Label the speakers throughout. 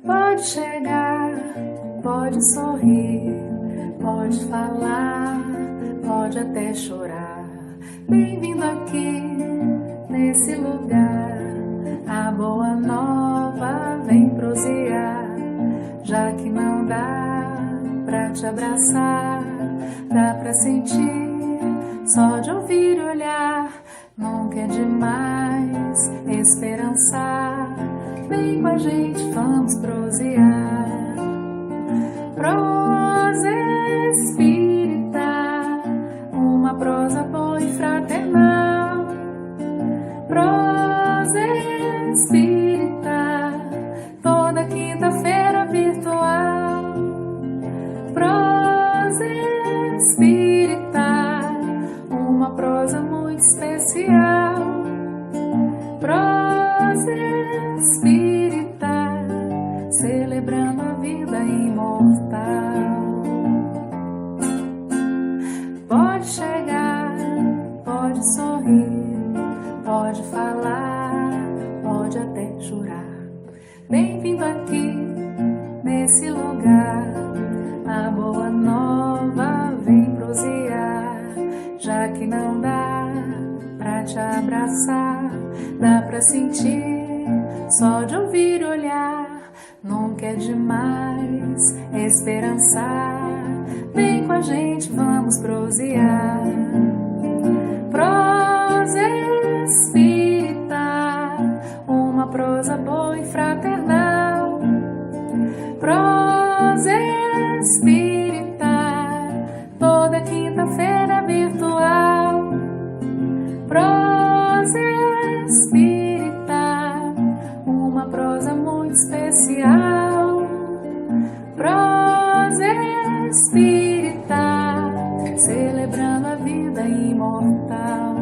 Speaker 1: Pode chegar, pode sorrir, pode falar, pode até chorar. Bem-vindo aqui, nesse lugar. A boa nova vem prosear. Já que não dá pra te abraçar, dá pra sentir, só de ouvir e olhar. Nunca é demais esperançar. Vem com a gente, vamos prosear. Prosa espírita, uma prosa boa e fraternal. Prosa espírita, toda quinta-feira virtual. Prosa espírita, uma prosa muito especial. Prosa espírita, celebrando a vida imortal. Pode chegar, pode sorrir, pode falar, pode até chorar. Bem-vindo aqui, nesse lugar. A boa nova vem prosear. Já que não dá pra te abraçar, dá pra sentir, só de ouvir e olhar. Nunca é demais esperançar. Vem com a gente, vamos prosear. Prosa espírita, uma prosa boa e fraternal. Prosa espírita, toda quinta-feira virtual. Prosa espírita, uma prosa muito especial. Prosa espírita, celebrando a vida imortal.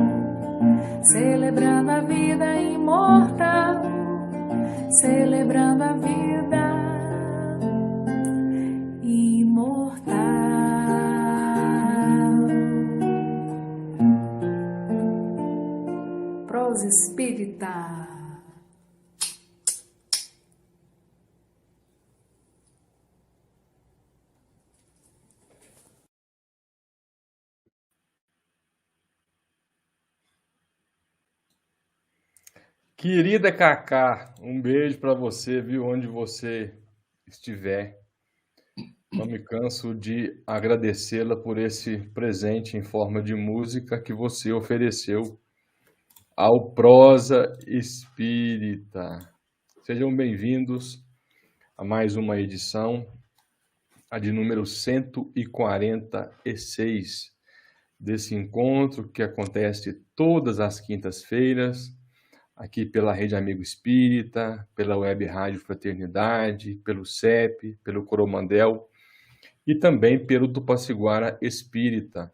Speaker 1: Celebrando a vida imortal. Celebrando a vida imortal. Prosa espírita.
Speaker 2: Querida Cacá, um beijo para você, viu, onde você estiver. Não me canso de agradecê-la por esse presente em forma de música que você ofereceu ao Prosa Espírita. Sejam bem-vindos a mais uma edição, a de número 146 desse encontro que acontece todas as quintas-feiras, aqui pela Rede Amigo Espírita, pela Web Rádio Fraternidade, pelo CEP, pelo Coromandel e também pelo Tupaciguara Espírita.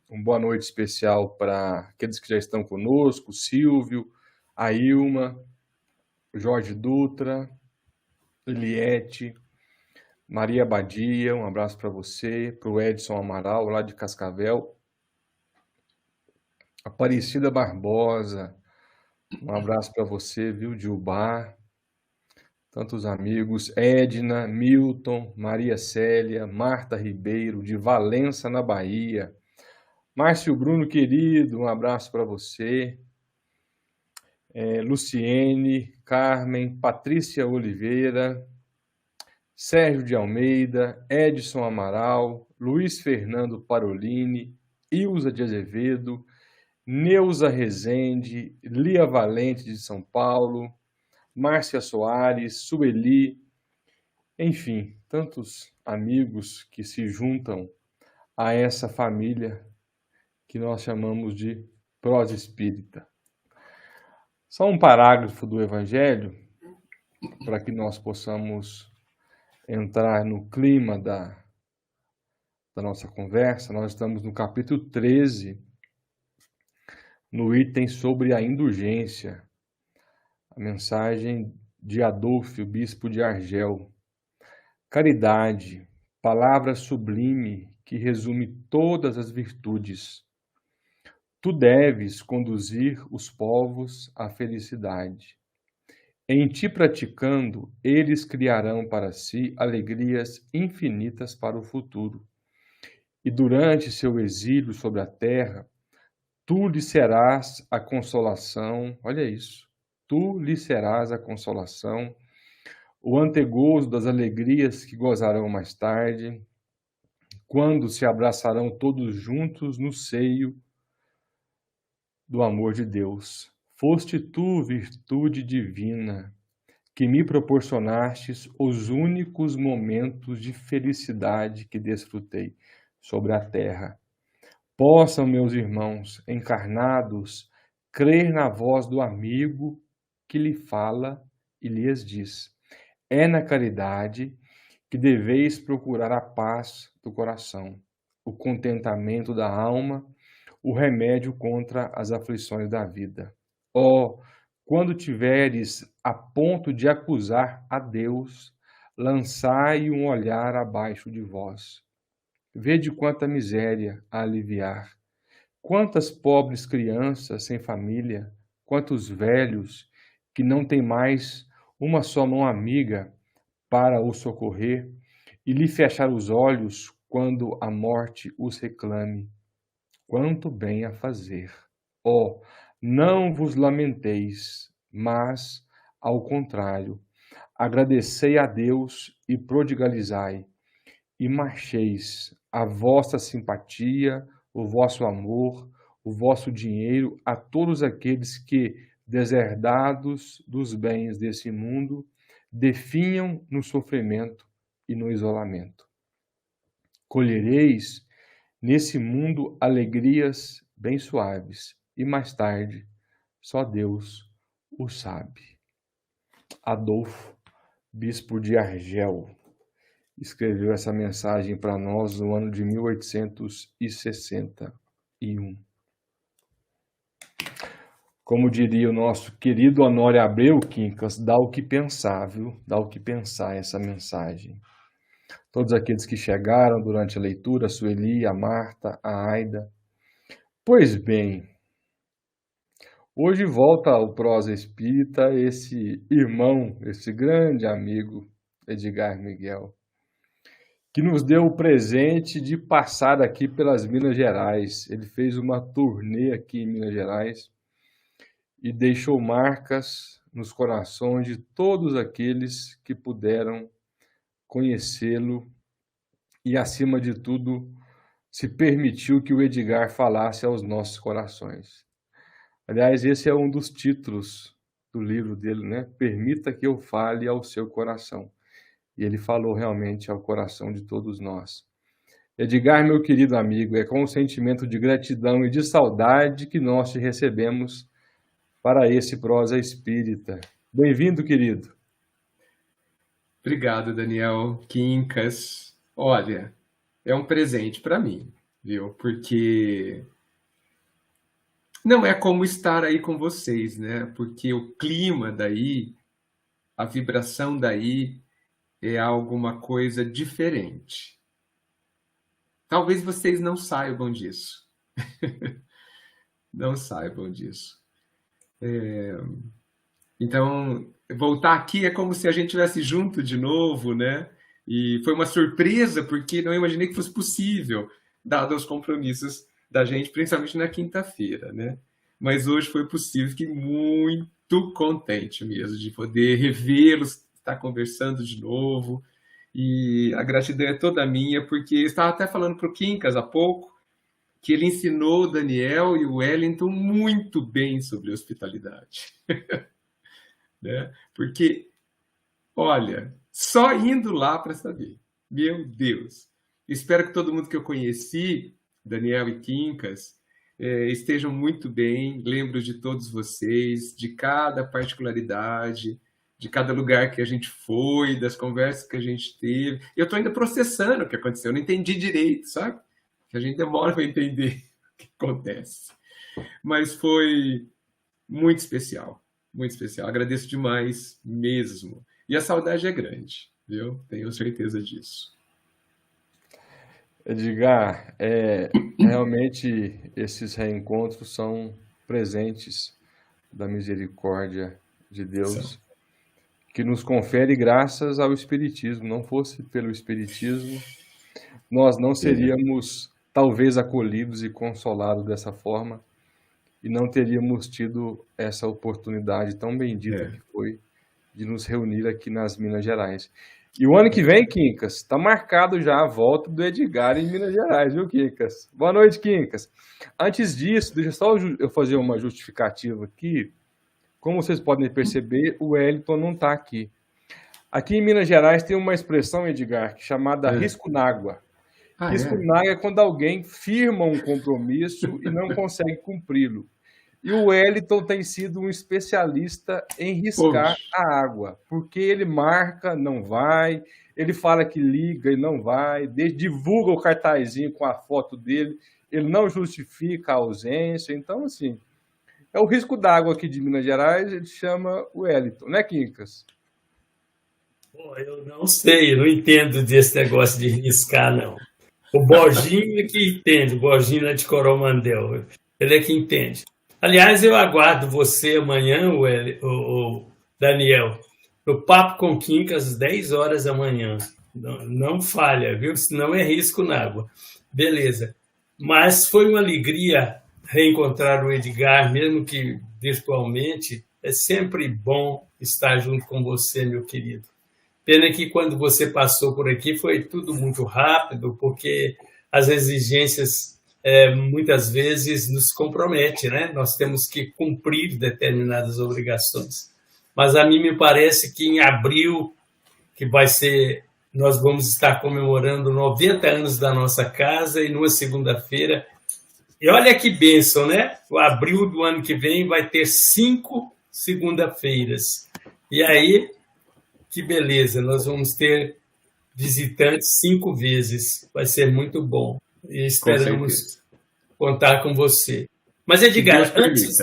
Speaker 2: Uma boa noite especial para aqueles que já estão conosco, Silvio, a Ilma, Jorge Dutra, Eliette, Maria Badia, um abraço para você, para o Edson Amaral, lá de Cascavel, Aparecida Barbosa, um abraço para você, viu, Gilbar, tantos amigos, Edna, Milton, Maria Célia, Marta Ribeiro, de Valença, na Bahia, Márcio Bruno, querido, um abraço para você, Luciene, Carmen, Patrícia Oliveira, Sérgio de Almeida, Edson Amaral, Luiz Fernando Parolini, Ilza de Azevedo, Neuza Rezende, Lia Valente de São Paulo, Márcia Soares, Sueli, enfim, tantos amigos que se juntam a essa família que nós chamamos de Prosa Espírita. Só um parágrafo do Evangelho, para que nós possamos entrar no clima da nossa conversa. Nós estamos no capítulo 13, no item sobre a indulgência, a mensagem de Adolfo, bispo de Argel. Caridade, palavra sublime que resume todas as virtudes. Tu deves conduzir os povos à felicidade. Em ti praticando, eles criarão para si alegrias infinitas para o futuro. E durante seu exílio sobre a terra, tu lhe serás a consolação, olha isso, tu lhe serás a consolação, o antegozo das alegrias que gozarão mais tarde, quando se abraçarão todos juntos no seio do amor de Deus. Foste tu, virtude divina, que me proporcionastes os únicos momentos de felicidade que desfrutei sobre a terra. Possam meus irmãos encarnados crer na voz do amigo que lhe fala e lhes diz: é na caridade que deveis procurar a paz do coração, o contentamento da alma, o remédio contra as aflições da vida. Oh, quando tiveres a ponto de acusar a Deus, lançai um olhar abaixo de vós. Vede quanta miséria a aliviar, quantas pobres crianças sem família, quantos velhos que não têm mais uma só mão amiga para o socorrer e lhe fechar os olhos quando a morte os reclame. Quanto bem a fazer! Oh, não vos lamenteis, mas, ao contrário, agradecei a Deus e prodigalizai, e marcheis a vossa simpatia, o vosso amor, o vosso dinheiro a todos aqueles que, deserdados dos bens desse mundo, definham no sofrimento e no isolamento. Colhereis nesse mundo alegrias bem suaves, e mais tarde, só Deus o sabe. Adolfo, bispo de Argel, escreveu essa mensagem para nós no ano de 1861. Como diria o nosso querido Honório Abreu, Quincas, dá o que pensar, viu? Dá o que pensar essa mensagem. Todos aqueles que chegaram durante a leitura, a Sueli, a Marta, a Aida. Pois bem, hoje volta ao Prosa Espírita esse irmão, esse grande amigo, Edgar Miguel, que nos deu o presente de passar aqui pelas Minas Gerais. Ele fez uma turnê aqui em Minas Gerais e deixou marcas nos corações de todos aqueles que puderam conhecê-lo e, acima de tudo, se permitiu que o Edgar falasse aos nossos corações. Aliás, esse é um dos títulos do livro dele, né? Permita que eu fale ao seu coração. E ele falou realmente ao coração de todos nós. Edgar, meu querido amigo, é com um sentimento de gratidão e de saudade que nós te recebemos para esse Prosa Espírita. Bem-vindo, querido.
Speaker 3: Obrigado, Daniel. Quincas. Olha, é um presente para mim, viu? Porque não é como estar aí com vocês, né? Porque o clima daí, a vibração daí é alguma coisa diferente. Talvez vocês não saibam disso. Não saibam disso. Então, voltar aqui é como se a gente estivesse junto de novo, né? E foi uma surpresa, porque não imaginei que fosse possível, dado os compromissos da gente, principalmente na quinta-feira, né? Mas hoje foi possível, fiquei muito contente mesmo de poder revê-los, estar conversando de novo. E a gratidão é toda minha, porque eu estava até falando para o Quincas há pouco, que ele ensinou o Daniel e o Wellington muito bem sobre hospitalidade. Né? Porque, olha, só indo lá para saber. Meu Deus! Espero que todo mundo que eu conheci, Daniel e Quincas, estejam muito bem. Lembro de todos vocês, de cada particularidade, de cada lugar que a gente foi, das conversas que a gente teve. Eu estou ainda processando o que aconteceu, eu não entendi direito, sabe? Que a gente demora para entender o que acontece. Mas foi muito especial, muito especial. Agradeço demais mesmo. E a saudade é grande, viu? Tenho certeza disso.
Speaker 2: Edgar, realmente esses reencontros são presentes da misericórdia de Deus. que nos confere graças ao Espiritismo. Não fosse pelo Espiritismo, nós não seríamos talvez acolhidos e consolados dessa forma e não teríamos tido essa oportunidade tão bendita que foi de nos reunir aqui nas Minas Gerais. E o ano que vem, Quincas, está marcado já a volta do Edgar em Minas Gerais, viu, Quincas? Boa noite, Quincas. Antes disso, deixa só eu fazer uma justificativa aqui. Como vocês podem perceber, o Wellington não está aqui. Aqui em Minas Gerais tem uma expressão, Edgar, chamada risco n'água. Risco n'água é quando alguém firma um compromisso e não consegue cumpri-lo. E o Wellington tem sido um especialista em riscar a água, porque ele marca, não vai, ele fala que liga e não vai, divulga o cartazinho com a foto dele, ele não justifica a ausência. Então, assim, é o risco d'água aqui de Minas Gerais, ele chama o Wellington, né, Quincas?
Speaker 4: Eu não sei, eu não entendo desse negócio de riscar, não. O Borginho é que entende, o Borginho é de Coromandel, ele é que entende. Aliás, eu aguardo você amanhã, o Daniel, no Papo com Quincas, às 10 horas da manhã. Não falha, viu? Senão é risco na água. Beleza. Mas foi uma alegria reencontrar o Edgar, mesmo que virtualmente. É sempre bom estar junto com você, meu querido. Pena que quando você passou por aqui foi tudo muito rápido, porque as exigências muitas vezes nos comprometem, né? Nós temos que cumprir determinadas obrigações. Mas a mim me parece que em abril, que vai ser, nós vamos estar comemorando 90 anos da nossa casa, e numa segunda-feira, e olha que bênção, né? O abril do ano que vem vai ter 5 segunda-feiras. E aí, que beleza, nós vamos ter visitantes 5 vezes. Vai ser muito bom. E esperamos contar com você. Mas, Edgar, antes,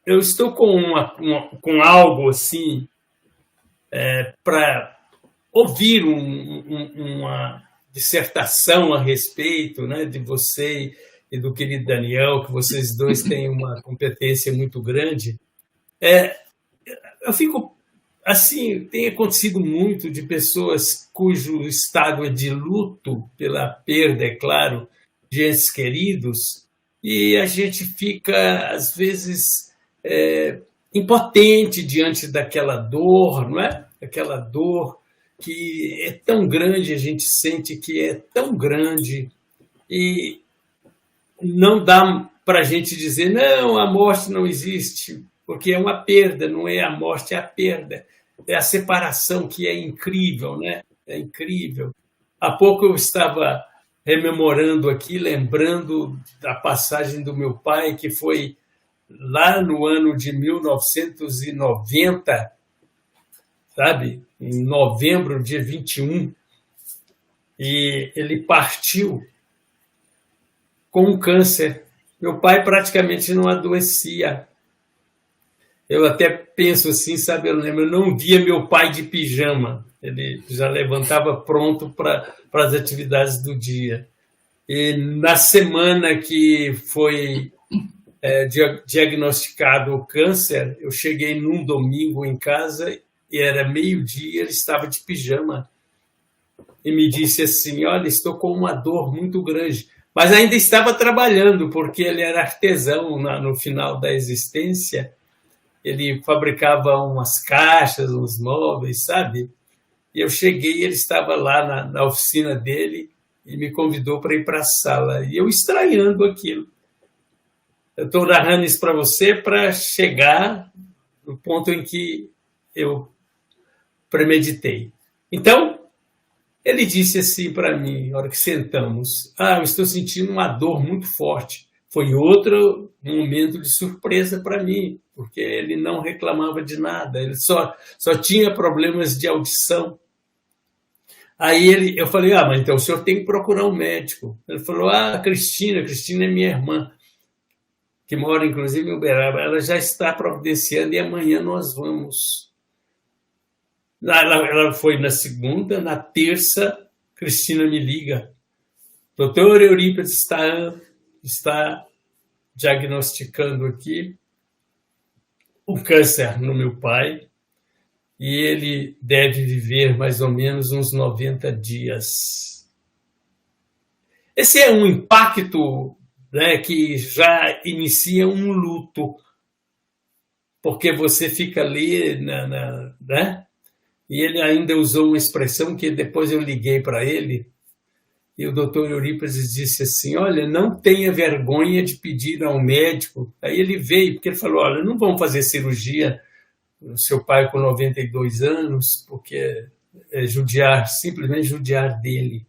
Speaker 4: eu estou com algo assim para ouvir uma dissertação a respeito, né, de você e do querido Daniel, que vocês dois têm uma competência muito grande. Eu fico assim, tem acontecido muito de pessoas cujo estado é de luto pela perda, é claro, de entes queridos, e a gente fica, às vezes, impotente diante daquela dor, não é? Aquela dor que é tão grande, a gente sente que é tão grande, e não dá para a gente dizer, não, a morte não existe, porque é uma perda, não é a morte, é a perda. É a separação que é incrível, né? É incrível. Há pouco eu estava rememorando aqui, lembrando da passagem do meu pai, que foi lá no ano de 1990, sabe? Em novembro, dia 21, e ele partiu com um câncer. Meu pai praticamente não adoecia. Eu até penso assim, sabe, eu não via meu pai de pijama. Ele já levantava pronto para as atividades do dia. E na semana que foi diagnosticado o câncer, eu cheguei num domingo em casa e era meio-dia, ele estava de pijama. E me disse assim, olha, estou com uma dor muito grande. Mas ainda estava trabalhando, porque ele era artesão no final da existência. Ele fabricava umas caixas, uns móveis, sabe? E eu cheguei, ele estava lá na oficina dele e me convidou para ir para a sala. E eu estranhando aquilo. Eu estou narrando isso para você para chegar no ponto em que eu premeditei. Então, ele disse assim para mim, na hora que sentamos, eu estou sentindo uma dor muito forte. Foi outro momento de surpresa para mim, porque ele não reclamava de nada, ele só tinha problemas de audição. Aí eu falei, mas então o senhor tem que procurar um médico. Ele falou, Cristina é minha irmã, que mora inclusive em Uberaba, ela já está providenciando e amanhã nós vamos. Ela foi na segunda, na terça, Cristina me liga. Doutor Eurípides está diagnosticando aqui um câncer no meu pai e ele deve viver mais ou menos uns 90 dias. Esse é um impacto, né, que já inicia um luto, porque você fica ali, né? E ele ainda usou uma expressão que depois eu liguei para ele, e o doutor Eurípides disse assim, olha, não tenha vergonha de pedir ao médico. Aí ele veio, porque ele falou, olha, não vamos fazer cirurgia no seu pai com 92 anos, porque é judiar, simplesmente judiar dele.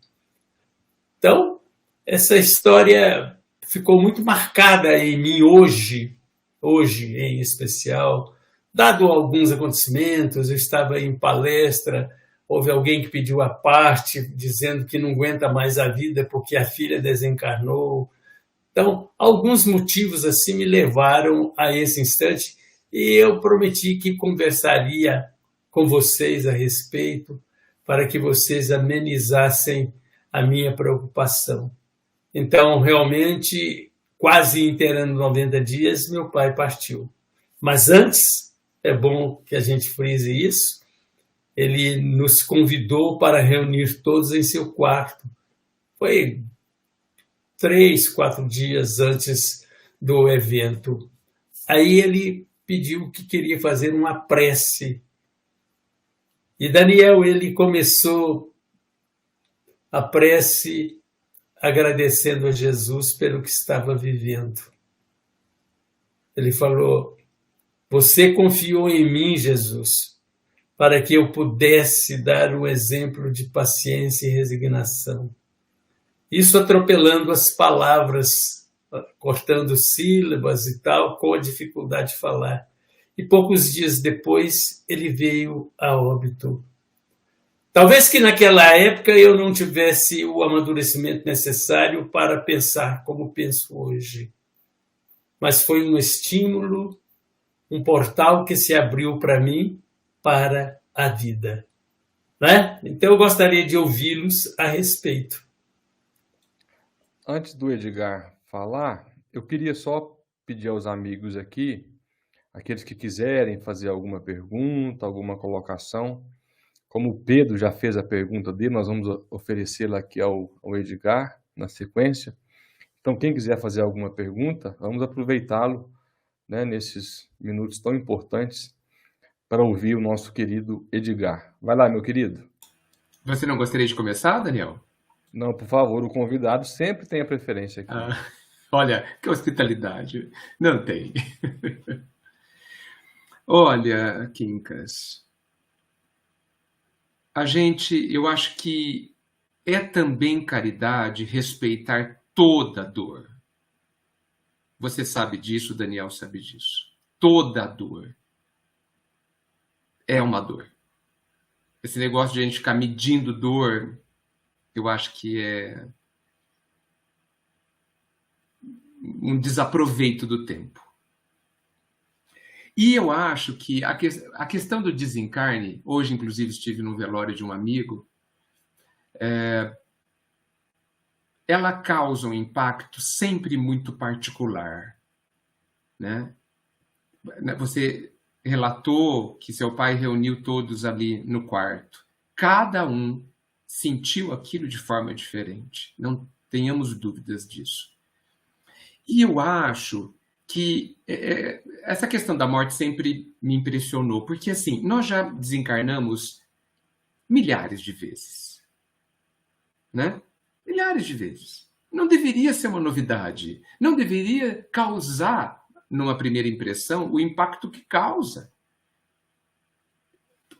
Speaker 4: Então, essa história ficou muito marcada em mim hoje em especial, dado alguns acontecimentos, eu estava em palestra, houve alguém que pediu a parte, dizendo que não aguenta mais a vida porque a filha desencarnou. Então, alguns motivos assim me levaram a esse instante e eu prometi que conversaria com vocês a respeito para que vocês amenizassem a minha preocupação. Então, realmente, quase inteirando 90 dias, meu pai partiu. Mas antes, é bom que a gente frise isso, ele nos convidou para reunir todos em seu quarto. Foi 3, 4 dias antes do evento. Aí ele pediu que queria fazer uma prece. E Daniel, ele começou a prece agradecendo a Jesus pelo que estava vivendo. Ele falou, você confiou em mim, Jesus, para que eu pudesse dar um exemplo de paciência e resignação. Isso atropelando as palavras, cortando sílabas e tal, com a dificuldade de falar. E poucos dias depois, ele veio a óbito. Talvez que naquela época eu não tivesse o amadurecimento necessário para pensar como penso hoje. Mas foi um estímulo, um portal que se abriu para mim para a vida. Né? Então eu gostaria de ouvi-los a respeito.
Speaker 2: Antes do Edgar falar, eu queria só pedir aos amigos aqui, aqueles que quiserem fazer alguma pergunta, alguma colocação, como o Pedro já fez a pergunta dele, nós vamos oferecê-la aqui ao Edgar, na sequência. Então, quem quiser fazer alguma pergunta, vamos aproveitá-lo, né, nesses minutos tão importantes para ouvir o nosso querido Edgar. Vai lá, meu querido.
Speaker 3: Você não gostaria de começar, Daniel?
Speaker 2: Não, por favor, o convidado sempre tem a preferência aqui.
Speaker 3: Olha, que hospitalidade. Não tem. Olha, Quincas, eu acho que é também caridade respeitar toda dor. Você sabe disso, Daniel sabe disso. Toda dor é uma dor. Esse negócio de a gente ficar medindo dor, eu acho que é um desaproveito do tempo. E eu acho que a questão do desencarne, hoje inclusive estive no velório de um amigo, ela causa um impacto sempre muito particular, né? Você relatou que seu pai reuniu todos ali no quarto. Cada um sentiu aquilo de forma diferente. Não tenhamos dúvidas disso. E eu acho que essa questão da morte sempre me impressionou, porque assim, nós já desencarnamos milhares de vezes, né? Milhares de vezes. Não deveria ser uma novidade. Não deveria causar, numa primeira impressão, o impacto que causa.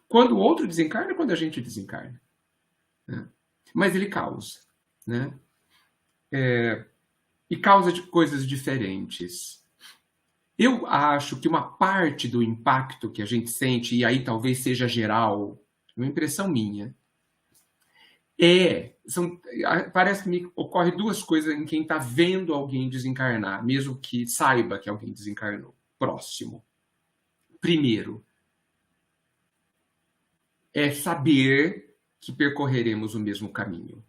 Speaker 3: Quando o outro desencarna, quando a gente desencarna. Né? Mas ele causa. Né? E causa de coisas diferentes. Eu acho que uma parte do impacto que a gente sente, e aí talvez seja geral, uma impressão minha, parece que me ocorre duas coisas em quem está vendo alguém desencarnar, mesmo que saiba que alguém desencarnou, próximo. Primeiro, é saber que percorreremos o mesmo caminho.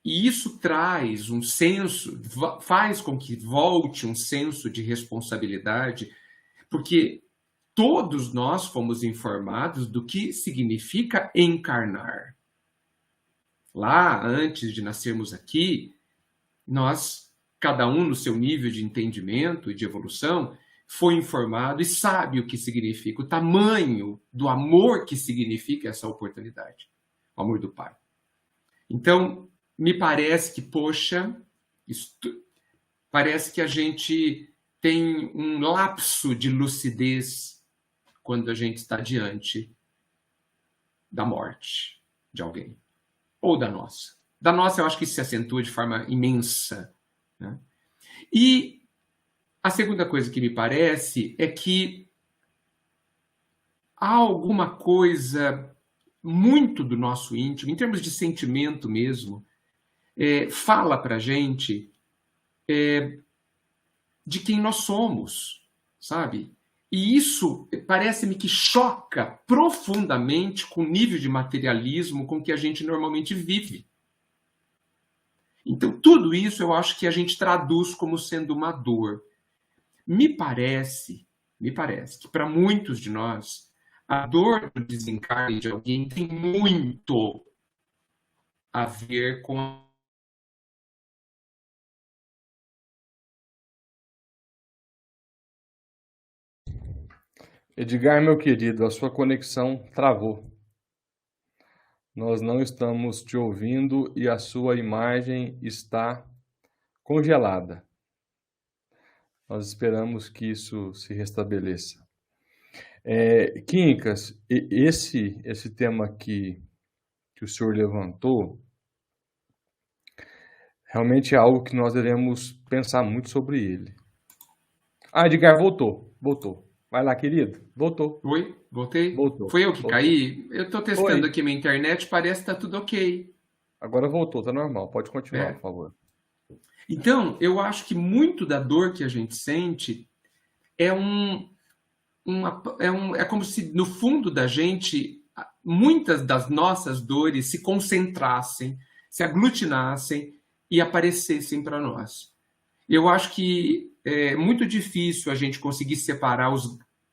Speaker 3: E isso traz um senso, faz com que volte um senso de responsabilidade, porque todos nós fomos informados do que significa encarnar. Lá, antes de nascermos aqui, nós, cada um no seu nível de entendimento e de evolução, foi informado e sabe o que significa, o tamanho do amor que significa essa oportunidade, o amor do Pai. Então, me parece que, poxa, parece que a gente tem um lapso de lucidez quando a gente está diante da morte de alguém, ou da nossa. Da nossa, eu acho que isso se acentua de forma imensa, né? E a segunda coisa que me parece é que há alguma coisa muito do nosso íntimo, em termos de sentimento mesmo, fala para a gente de quem nós somos, sabe? E isso parece-me que choca profundamente com o nível de materialismo com que a gente normalmente vive. Então, tudo isso eu acho que a gente traduz como sendo uma dor. Me parece que para muitos de nós, a dor do desencarne de alguém tem muito a ver com
Speaker 2: Edgar, meu querido, a sua conexão travou. Nós não estamos te ouvindo e a sua imagem está congelada. Nós esperamos que isso se restabeleça. Quincas, esse tema que o senhor levantou, realmente é algo que nós devemos pensar muito sobre ele. Edgar, voltou. Vai lá, querido. Voltou.
Speaker 3: Oi? Voltei?
Speaker 2: Voltou.
Speaker 3: Foi eu que caí? Eu estou testando
Speaker 2: Foi.
Speaker 3: aqui minha internet, parece que está tudo ok.
Speaker 2: Agora voltou, tá normal. Pode continuar, por favor.
Speaker 3: Então, eu acho que muito da dor que a gente sente é como se no fundo da gente muitas das nossas dores se concentrassem, se aglutinassem e aparecessem para nós. Eu acho que é muito difícil a gente conseguir separar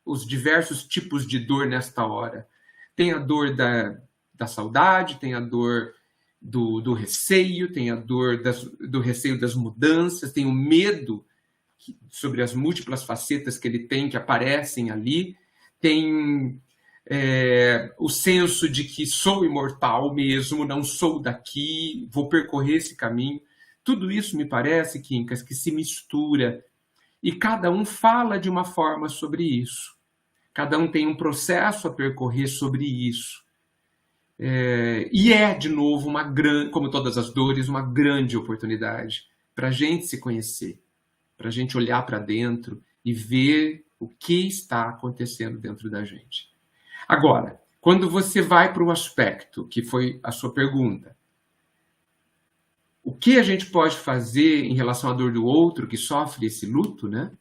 Speaker 3: os diversos tipos de dor nesta hora. Tem a dor da saudade, tem a dor do receio, tem a dor do receio das mudanças, tem o medo sobre as múltiplas facetas que ele tem, que aparecem ali, tem o senso de que sou imortal mesmo, não sou daqui, vou percorrer esse caminho. Tudo isso me parece, Quincas, que se mistura e cada um fala de uma forma sobre isso. Cada um tem um processo a percorrer sobre isso. E de novo, como todas as dores, uma grande oportunidade para a gente se conhecer, para a gente olhar para dentro e ver o que está acontecendo dentro da gente. Agora, quando você vai para o aspecto que foi a sua pergunta, o que a gente pode fazer em relação à dor do outro que sofre esse luto, né?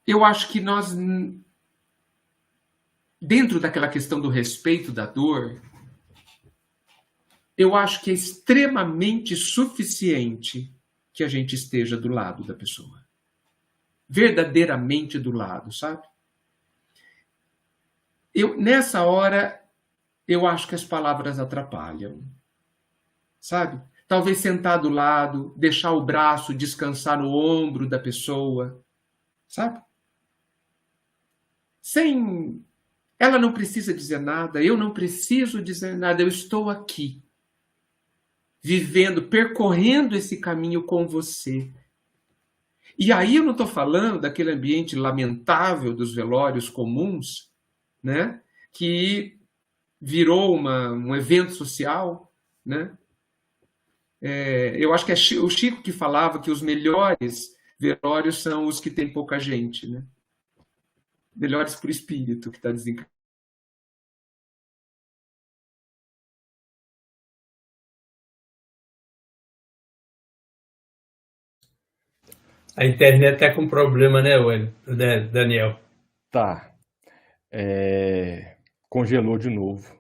Speaker 3: Eu acho que nós, dentro daquela questão do respeito da dor, eu acho que é extremamente suficiente que a gente esteja do lado da pessoa. Verdadeiramente do lado, sabe? Nessa hora, eu acho que as palavras atrapalham, sabe? Talvez sentar do lado, deixar o braço descansar no ombro da pessoa, sabe? Ela não precisa dizer nada, eu não preciso dizer nada, eu estou aqui, vivendo, percorrendo esse caminho com você. E aí eu não estou falando daquele ambiente lamentável dos velórios comuns, né? Que virou um evento social, né? Eu acho que é o Chico que falava que os melhores velórios são os que tem pouca gente, né? Melhores por espírito que está desencarnado.
Speaker 4: A internet está com problema, né, Daniel?
Speaker 2: Tá. Congelou de novo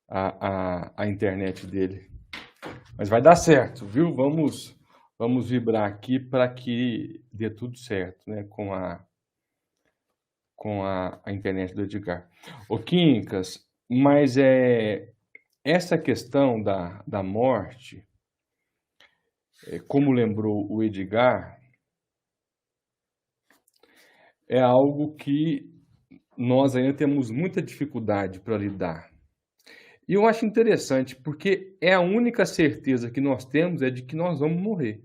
Speaker 2: a internet dele. Mas vai dar certo, viu? Vamos Vamos vibrar aqui para que dê tudo certo, né? Com a internet do Edgar. Ô, Quincas, mas essa questão da morte, como lembrou o Edgar, é algo que nós ainda temos muita dificuldade para lidar. E eu acho interessante, porque a única certeza que nós temos é de que nós vamos morrer.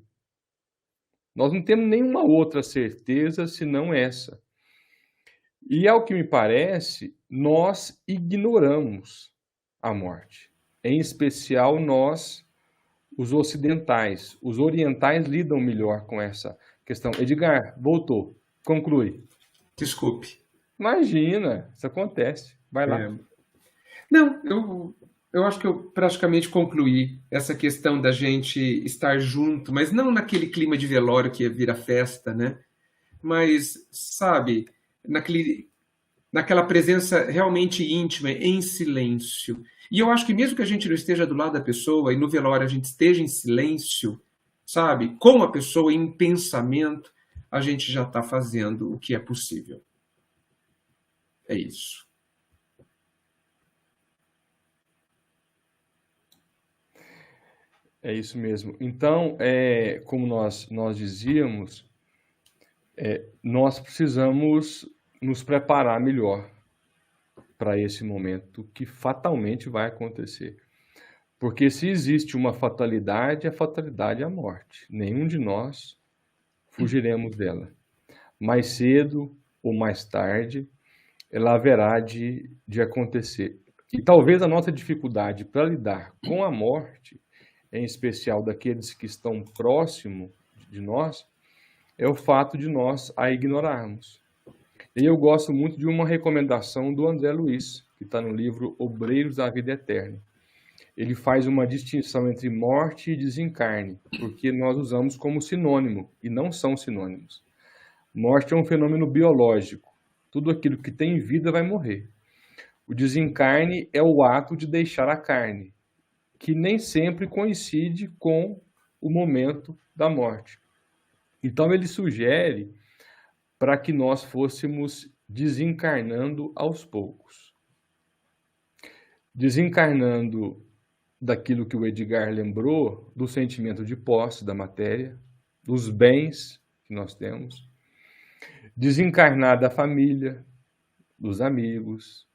Speaker 2: Nós não temos nenhuma outra certeza senão essa. E, ao que me parece, nós ignoramos a morte. Em especial nós, os ocidentais. Os orientais lidam melhor com essa questão. Edgar, voltou. Conclui.
Speaker 3: Desculpe.
Speaker 2: Imagina, isso acontece. Vai lá.
Speaker 3: Não, eu acho que eu praticamente concluí essa questão da gente estar junto, mas não naquele clima de velório que vira festa, né? Mas, sabe, naquela presença realmente íntima, em silêncio. E eu acho que mesmo que a gente não esteja do lado da pessoa e no velório a gente esteja em silêncio, sabe, com a pessoa em pensamento, a gente já está fazendo o que é possível. É isso.
Speaker 2: É isso mesmo. Então, como nós dizíamos, nós precisamos nos preparar melhor para esse momento que fatalmente vai acontecer. Porque se existe uma fatalidade, a fatalidade é a morte. Nenhum de nós fugiremos dela. Mais cedo ou mais tarde, ela haverá de acontecer. E talvez a nossa dificuldade para lidar com a morte, em especial daqueles que estão próximo de nós, é o fato de nós a ignorarmos. E eu gosto muito de uma recomendação do André Luiz, que está no livro Obreiros da Vida Eterna. Ele faz uma distinção entre morte e desencarne, porque nós usamos como sinônimo, e não são sinônimos. Morte é um fenômeno biológico. Tudo aquilo que tem vida vai morrer. O desencarne é o ato de deixar a carne, que nem sempre coincide com o momento da morte. Então ele sugere para que nós fôssemos desencarnando aos poucos. Desencarnando daquilo que o Edgar lembrou, do sentimento de posse da matéria, dos bens que nós temos, desencarnar da família, dos amigos,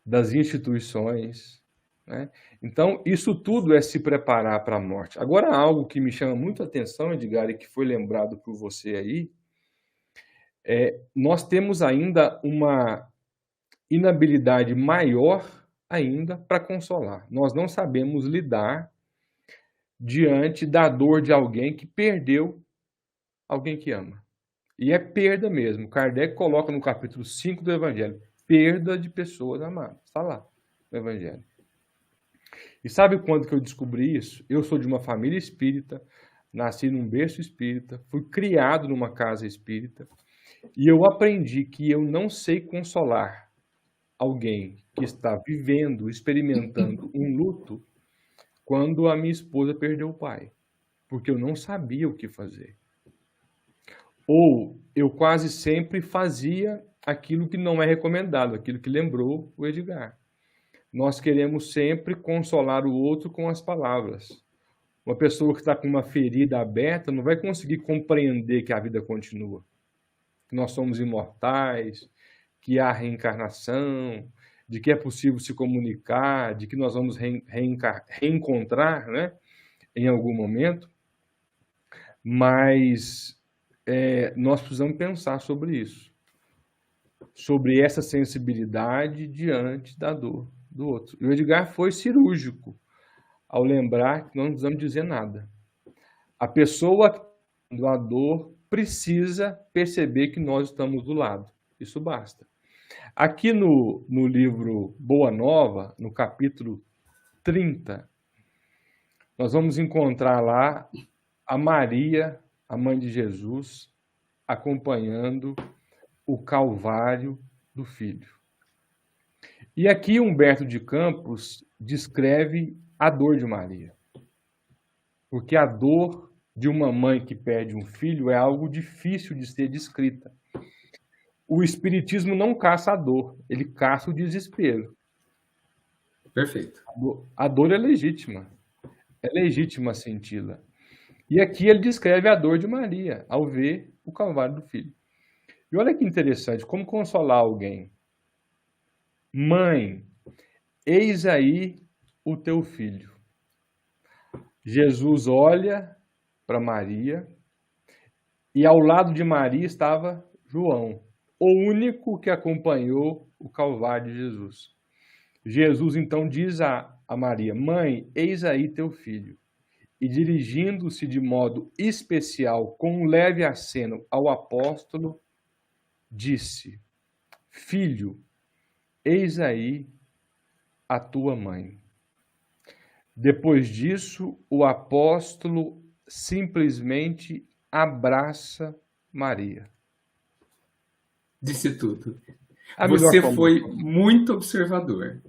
Speaker 2: das instituições, né? Então, isso tudo é se preparar para a morte. Agora, algo que me chama muito a atenção, Edgar, e que foi lembrado por você aí, nós temos ainda uma inabilidade maior ainda para consolar. Nós não sabemos lidar diante da dor de alguém que perdeu alguém que ama. E é perda mesmo. Kardec coloca no capítulo 5 do Evangelho, perda de pessoas amadas. Está lá no Evangelho. E sabe quando que eu descobri isso? Eu sou de uma família espírita, nasci num berço espírita, fui criado numa casa espírita, e eu aprendi que eu não sei consolar alguém que está vivendo, experimentando um luto, quando a minha esposa perdeu o pai, porque eu não sabia o que fazer. Ou eu quase sempre fazia aquilo que não é recomendado, aquilo que lembrou o Edgar. Nós queremos sempre consolar o outro com as palavras. Uma pessoa que está com uma ferida aberta não vai conseguir compreender que a vida continua, que nós somos imortais, que há reencarnação, de que é possível se comunicar, de que nós vamos reencontrar, né, em algum momento. Mas nós precisamos pensar sobre isso, sobre essa sensibilidade diante da dor do outro. E o Edgar foi cirúrgico ao lembrar que não precisamos dizer nada. A pessoa que está a dor precisa perceber que nós estamos do lado. Isso basta. Aqui no livro Boa Nova, no capítulo 30, nós vamos encontrar lá a Maria, a mãe de Jesus, acompanhando o Calvário do Filho. E aqui Humberto de Campos descreve a dor de Maria. Porque a dor de uma mãe que perde um filho é algo difícil de ser descrita. O espiritismo não caça a dor, ele caça o desespero.
Speaker 3: Perfeito.
Speaker 2: A dor é legítima senti-la. E aqui ele descreve a dor de Maria ao ver o calvário do filho. E olha que interessante, como consolar alguém. Mãe, eis aí o teu filho. Jesus olha para Maria e ao lado de Maria estava João, o único que acompanhou o calvário de Jesus. Jesus então diz a Maria, mãe, eis aí teu filho. E dirigindo-se de modo especial, com um leve aceno ao apóstolo, disse, filho, eis aí a tua mãe. Depois disso, o apóstolo simplesmente abraça Maria.
Speaker 3: Disse tudo.
Speaker 2: A melhor
Speaker 3: Você
Speaker 2: forma.
Speaker 3: foi muito observador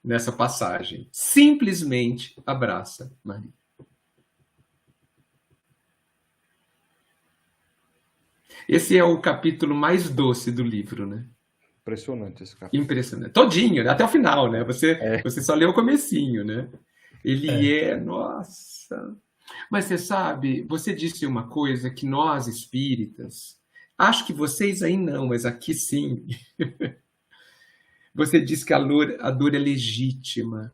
Speaker 3: nessa passagem. Simplesmente abraça Maria. Esse é o capítulo mais doce do livro, né?
Speaker 2: Impressionante esse capítulo.
Speaker 3: Impressionante. Todinho, até o final, né? Você só leu o comecinho, né? Nossa. Mas você sabe, você disse uma coisa que nós espíritas, acho que vocês aí não, mas aqui sim. Você disse que a dor é legítima.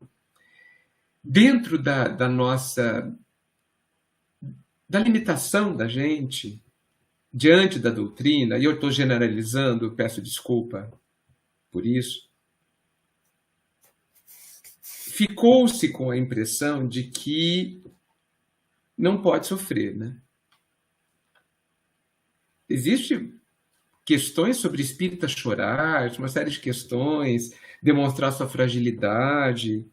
Speaker 3: Dentro da nossa... da limitação da gente, diante da doutrina, e eu estou generalizando, peço desculpa por isso, ficou-se com a impressão de que não pode sofrer, né? Existem questões sobre espírita chorar, uma série de questões, demonstrar sua fragilidade,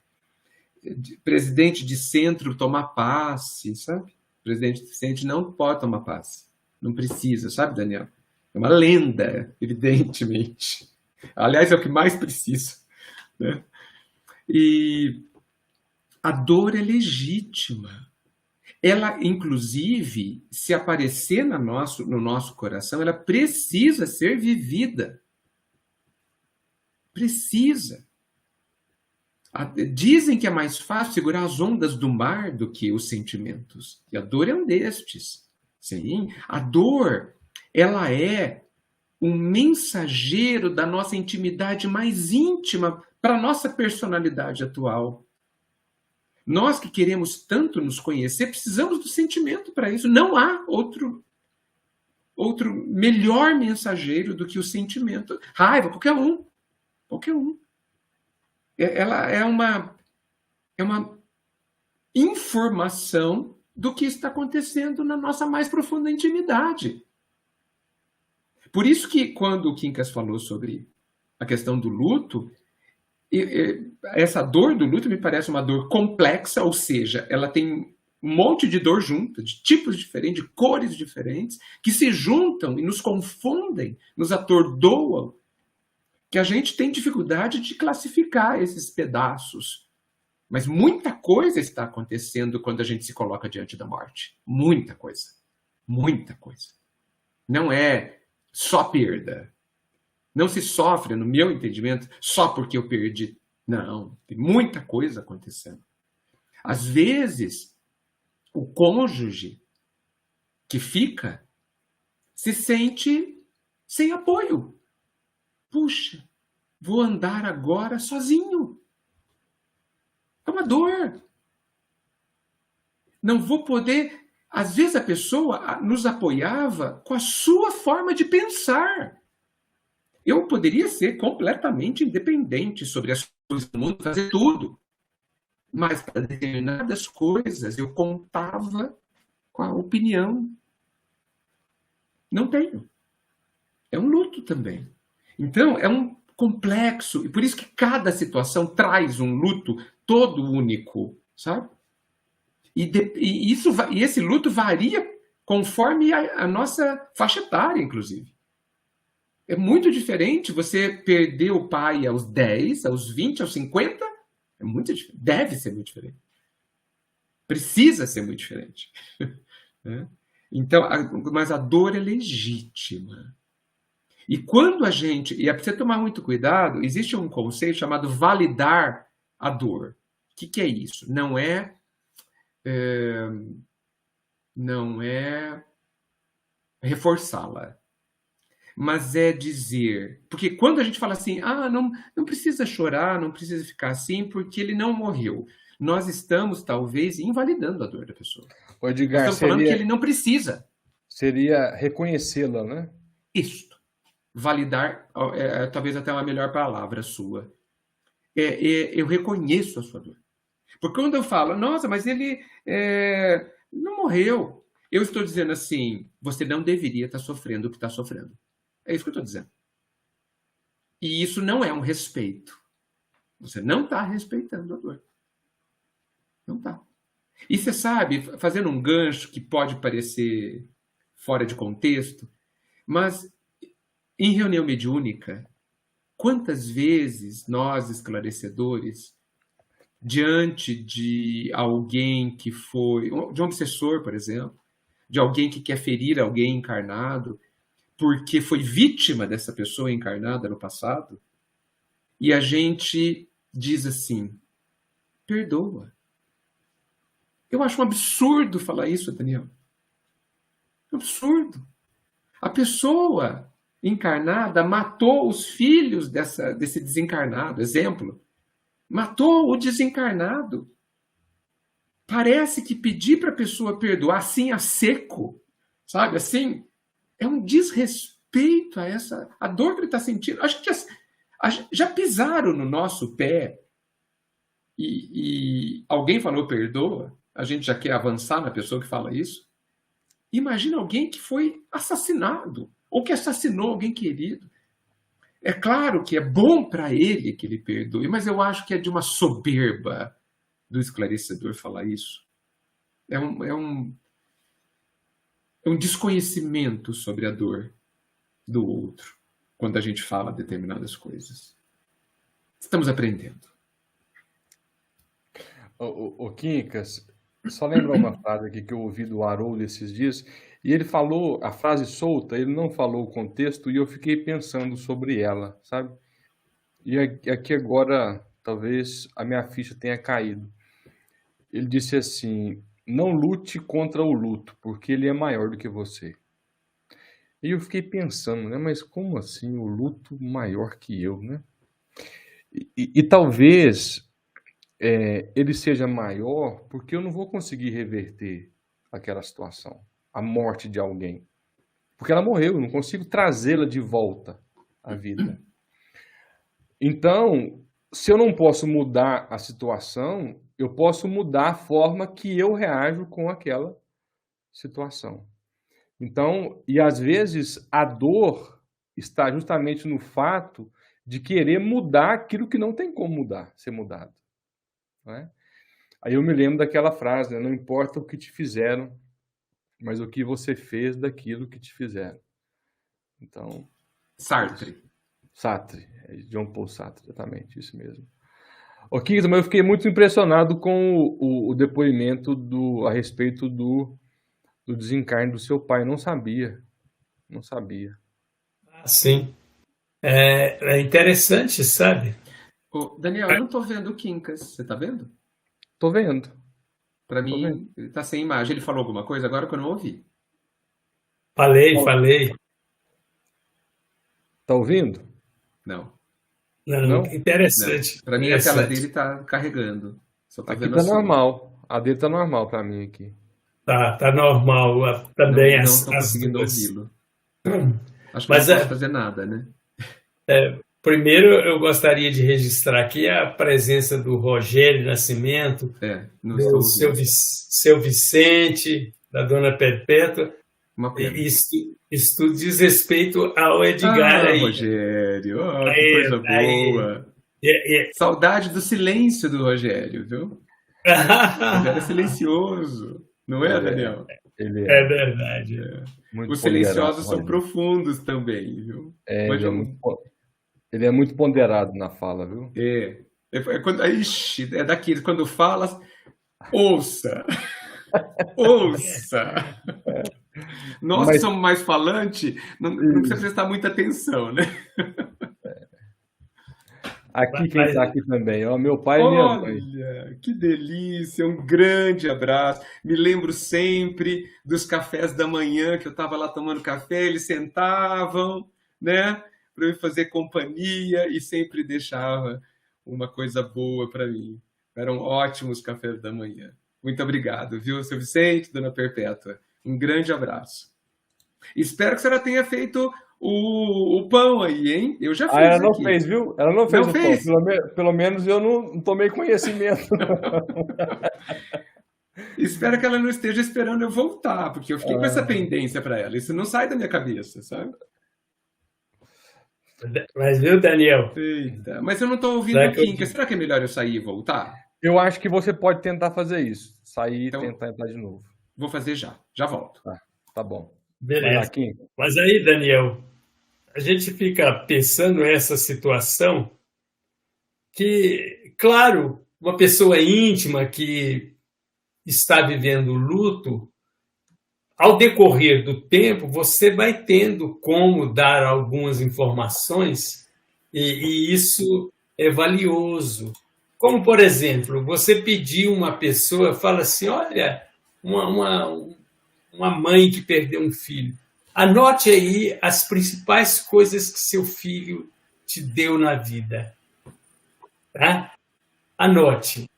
Speaker 3: presidente de centro tomar passe, sabe? Presidente de centro não pode tomar passe, não precisa, sabe, Daniel? É uma lenda, evidentemente. Aliás, é o que mais precisa, né? E a dor é legítima. Ela, inclusive, se aparecer no nosso coração, ela precisa ser vivida. Precisa. Dizem que é mais fácil segurar as ondas do mar do que os sentimentos. E a dor é um destes. Sim, a dor, ela é um mensageiro da nossa intimidade mais íntima para a nossa personalidade atual. Nós que queremos tanto nos conhecer, precisamos do sentimento para isso. Não há outro melhor mensageiro do que o sentimento. Raiva, qualquer um. Qualquer um. Ela é uma informação do que está acontecendo na nossa mais profunda intimidade. Por isso que quando o Quincas falou sobre a questão do luto, essa dor do luto me parece uma dor complexa, ou seja, ela tem um monte de dor junta, de tipos diferentes, de cores diferentes, que se juntam e nos confundem, nos atordoam, que a gente tem dificuldade de classificar esses pedaços. Mas muita coisa está acontecendo quando a gente se coloca diante da morte. Muita coisa. Muita coisa. Não é só perda. Não se sofre, no meu entendimento, só porque eu perdi. Não, tem muita coisa acontecendo. Às vezes, o cônjuge que fica se sente sem apoio. Puxa, vou andar agora sozinho. É uma dor. Não vou poder... Às vezes a pessoa nos apoiava com a sua forma de pensar. Eu poderia ser completamente independente sobre as coisas do mundo, fazer tudo. Mas para determinadas coisas eu contava com a opinião. Não tenho. É um luto também. Então, é um complexo. E por isso que cada situação traz um luto todo único, sabe? E esse luto varia conforme a nossa faixa etária, inclusive. É muito diferente você perder o pai aos 10, aos 20, aos 50. É muito diferente. Deve ser muito diferente. Precisa ser muito diferente. Né? Então, mas a dor é legítima. E quando a gente... E é preciso tomar muito cuidado, existe um conceito chamado validar a dor. O que é isso? Não é reforçá-la, mas é dizer... Porque quando a gente fala assim, não precisa chorar, não precisa ficar assim, porque ele não morreu. Nós estamos, talvez, invalidando a dor da pessoa.
Speaker 2: Ô, Edgar,
Speaker 3: Nós estamos falando que ele não precisa.
Speaker 2: Seria reconhecê-la, né?
Speaker 3: Isso. Validar, talvez até uma melhor palavra sua. Eu reconheço a sua dor. Porque quando eu falo, nossa, mas ele não morreu, eu estou dizendo assim, você não deveria estar sofrendo o que está sofrendo. É isso que eu estou dizendo. E isso não é um respeito. Você não está respeitando a dor. Não está. E você sabe, fazendo um gancho que pode parecer fora de contexto, mas em reunião mediúnica, quantas vezes nós, esclarecedores, diante de alguém que foi, de um obsessor, por exemplo, de alguém que quer ferir alguém encarnado, porque foi vítima dessa pessoa encarnada no passado, e a gente diz assim, perdoa. Eu acho um absurdo falar isso, Daniel. Um absurdo. A pessoa encarnada matou os filhos desse desencarnado. Exemplo. Matou o desencarnado. Parece que pedir para a pessoa perdoar assim a seco, sabe? Assim, é um desrespeito a dor que ele está sentindo. Acho que já pisaram no nosso pé e alguém falou perdoa. A gente já quer avançar na pessoa que fala isso. Imagina alguém que foi assassinado ou que assassinou alguém querido. É claro que é bom para ele que ele perdoe, mas eu acho que é de uma soberba do esclarecedor falar isso. É um desconhecimento sobre a dor do outro quando a gente fala determinadas coisas. Estamos aprendendo.
Speaker 2: O Quincas, só lembrar uma frase aqui que eu ouvi do Haroldo esses dias, e ele falou a frase solta, ele não falou o contexto, e eu fiquei pensando sobre ela, sabe? E aqui agora, talvez a minha ficha tenha caído. Ele disse assim, não lute contra o luto, porque ele é maior do que você. E eu fiquei pensando, né? Mas como assim o luto maior que eu, né? E talvez... ele seja maior porque eu não vou conseguir reverter aquela situação, a morte de alguém. Porque ela morreu, eu não consigo trazê-la de volta à vida. Então, se eu não posso mudar a situação, eu posso mudar a forma que eu reajo com aquela situação. Então, e às vezes a dor está justamente no fato de querer mudar aquilo que não tem como mudar, ser mudado. Né? Aí eu me lembro daquela frase, né? Não importa o que te fizeram, mas o que você fez daquilo que te fizeram. Então...
Speaker 3: Sartre,
Speaker 2: John Paul Sartre, exatamente, isso mesmo. Ok, mas eu fiquei muito impressionado com o depoimento a respeito do desencarne do seu pai. Não sabia.
Speaker 4: Sim. É interessante, sabe?
Speaker 3: Daniel, eu não estou vendo o Quincas. Você está vendo?
Speaker 2: Estou vendo.
Speaker 3: Para mim, ele está sem imagem. Ele falou alguma coisa agora que eu não ouvi.
Speaker 4: Falei.
Speaker 2: Está ouvindo?
Speaker 3: Não.
Speaker 4: Não? Interessante.
Speaker 3: Para mim, a tela dele está carregando. Só tô
Speaker 2: aqui
Speaker 3: vendo
Speaker 2: está
Speaker 3: assim.
Speaker 2: normal. A dele está normal para mim aqui.
Speaker 4: Tá normal. Também
Speaker 3: não
Speaker 4: as
Speaker 3: estou conseguindo
Speaker 4: duas.
Speaker 3: ouvi-lo. Acho que
Speaker 4: Mas
Speaker 3: não posso fazer nada, né?
Speaker 4: Primeiro, eu gostaria de registrar aqui a presença do Rogério Nascimento, do seu Vicente, da Dona Perpétua.
Speaker 3: Uma pena.
Speaker 4: Isso diz respeito ao Edgar aí.
Speaker 3: Rogério, que coisa boa. Saudade do silêncio do Rogério, viu? Ele era silencioso, não é, Daniel?
Speaker 2: Ele
Speaker 4: é verdade.
Speaker 3: Os silenciosos são profundos também, viu?
Speaker 2: Ele é muito ponderado na fala, viu?
Speaker 3: É daqueles, quando fala, Ouça! Ouça! Nós que
Speaker 2: Mas
Speaker 3: somos mais falantes, não precisa prestar muita atenção, né?
Speaker 2: aqui quem
Speaker 4: Mas,
Speaker 2: está aqui também, ó, meu pai e minha mãe.
Speaker 3: Olha, que delícia! Um grande abraço. Me lembro sempre dos cafés da manhã, que eu estava lá tomando café, eles sentavam, né, para eu fazer companhia e sempre deixava uma coisa boa para mim. Eram ótimos cafés da manhã. Muito obrigado, viu, seu Vicente, dona Perpétua? Um grande abraço. Espero que a senhora tenha feito o pão aí, hein? Eu já
Speaker 2: Ah, ela
Speaker 3: fiz
Speaker 2: não
Speaker 3: aqui.
Speaker 2: fez, viu? Ela não fez
Speaker 3: Não
Speaker 2: o pão.
Speaker 3: fez?
Speaker 2: Pelo menos eu não tomei conhecimento.
Speaker 3: Espero que ela não esteja esperando eu voltar, porque eu fiquei com essa
Speaker 2: Ah,
Speaker 3: pendência para ela. Isso não sai da minha cabeça, sabe?
Speaker 4: viu, Daniel?
Speaker 3: Eita, mas eu não estou ouvindo
Speaker 4: Será
Speaker 3: o
Speaker 4: que eu
Speaker 3: Kinka. Será que é melhor eu sair e voltar?
Speaker 2: eu acho que você pode tentar fazer isso. Sair e
Speaker 3: Então,
Speaker 2: tentar entrar de novo.
Speaker 3: vou fazer já. Já volto.
Speaker 2: Tá bom. Vai lá,
Speaker 4: Beleza.
Speaker 2: Kim.
Speaker 4: Mas aí, Daniel, a gente fica pensando nessa situação que, claro, uma pessoa íntima que está vivendo luto, ao decorrer do tempo, você vai tendo como dar algumas informações e isso é valioso. Como, por exemplo, você pedir uma pessoa, fala assim, olha, uma mãe que perdeu um filho, anote aí as principais coisas que seu filho te deu na vida. Tá? Anote.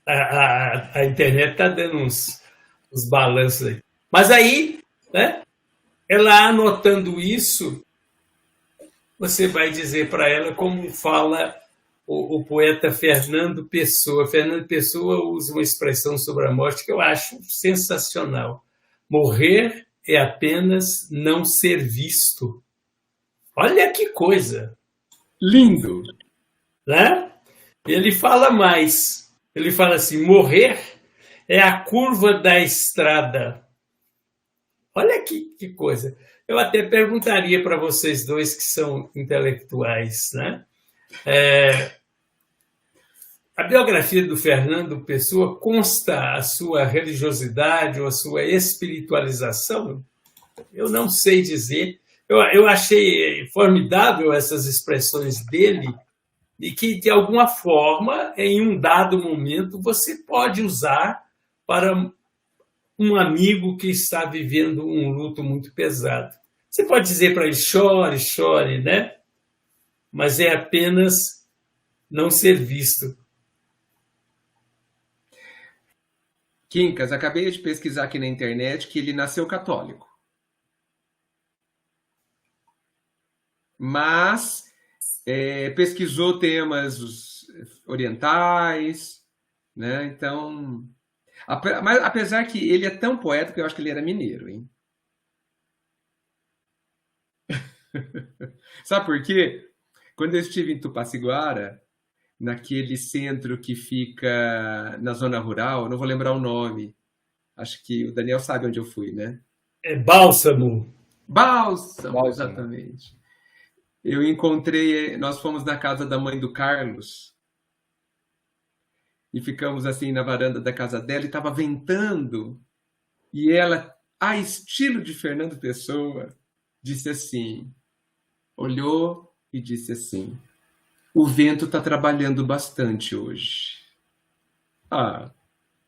Speaker 4: A internet está dando uns balanços aí. Mas aí, né, ela anotando isso, você vai dizer para ela como fala o poeta Fernando Pessoa. Fernando Pessoa usa uma expressão sobre a morte que eu acho sensacional. Morrer é apenas não ser visto. Olha que coisa!
Speaker 3: Lindo!
Speaker 4: Né? Ele fala mais. Ele fala assim, morrer é a curva da estrada. Olha que coisa. Eu até perguntaria para vocês dois que são intelectuais, né? A biografia do Fernando Pessoa consta a sua religiosidade ou a sua espiritualização? Eu não sei dizer. Eu achei formidável essas expressões dele e que, de alguma forma, em um dado momento, você pode usar para um amigo que está vivendo um luto muito pesado. Você pode dizer para ele, chore, chore, né? Mas é apenas não ser visto.
Speaker 3: Quincas, acabei de pesquisar aqui na internet que ele nasceu católico. Mas pesquisou temas orientais, né? Então, mas apesar que ele é tão poeta que eu acho que ele era mineiro, hein? Sabe por quê? Quando eu estive em Tupaciguara, naquele centro que fica na zona rural, não vou lembrar o nome. Acho que o Daniel sabe onde eu fui, né?
Speaker 4: É Bálsamo.
Speaker 3: Bálsamo, exatamente. Eu encontrei, nós fomos na casa da mãe do Carlos e ficamos assim na varanda da casa dela e estava ventando e ela, a estilo de Fernando Pessoa, disse assim, olhou e disse assim, o vento está trabalhando bastante hoje. Ah,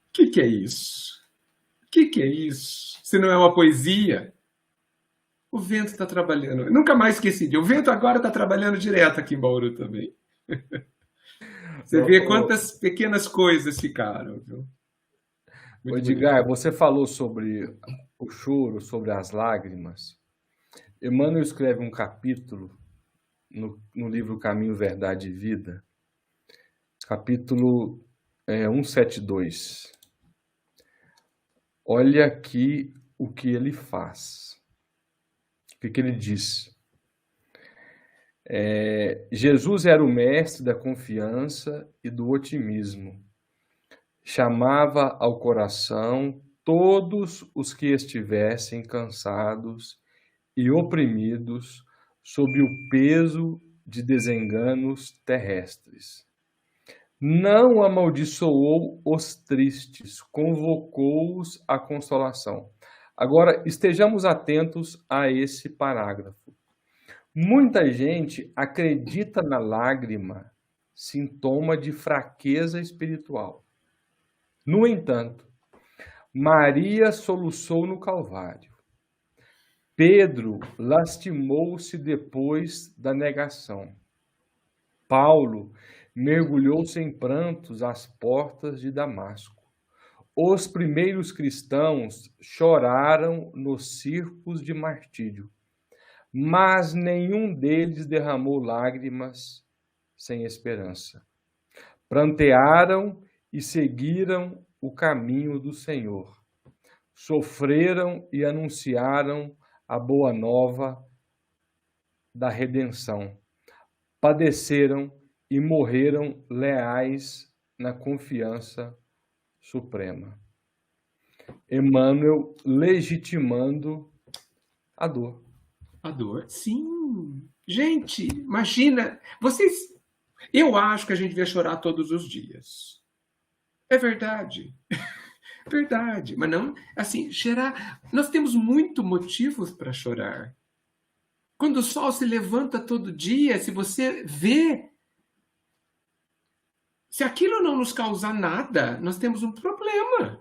Speaker 3: o que é isso? O que é isso? Se não é uma poesia? O vento está trabalhando. Eu nunca mais esqueci. O vento agora está trabalhando direto aqui em Bauru também. Você vê quantas pequenas coisas ficaram. Viu?
Speaker 2: Edgar, você falou sobre o choro, sobre as lágrimas. Emmanuel escreve um capítulo no livro Caminho, Verdade e Vida, capítulo 172. Olha aqui o que ele faz. O que ele diz? Jesus era o mestre da confiança e do otimismo. Chamava ao coração todos os que estivessem cansados e oprimidos sob o peso de desenganos terrestres. Não amaldiçoou os tristes, convocou-os à consolação. Agora, estejamos atentos a esse parágrafo. Muita gente acredita na lágrima, sintoma de fraqueza espiritual. No entanto, Maria soluçou no Calvário. Pedro lastimou-se depois da negação. Paulo mergulhou-se em prantos às portas de Damasco. Os primeiros cristãos choraram nos circos de martírio, mas nenhum deles derramou lágrimas sem esperança. Prantearam e seguiram o caminho do Senhor. Sofreram e anunciaram a boa nova da redenção. Padeceram e morreram leais na confiança suprema. Emmanuel legitimando a dor.
Speaker 3: A dor, sim. Gente, imagina, vocês... Eu acho que a gente devia chorar todos os dias. É verdade. Verdade. Mas não, assim, chorar... Nós temos muitos motivos para chorar. Quando o sol se levanta todo dia, se você vê... Se aquilo não nos causar nada, nós temos um problema.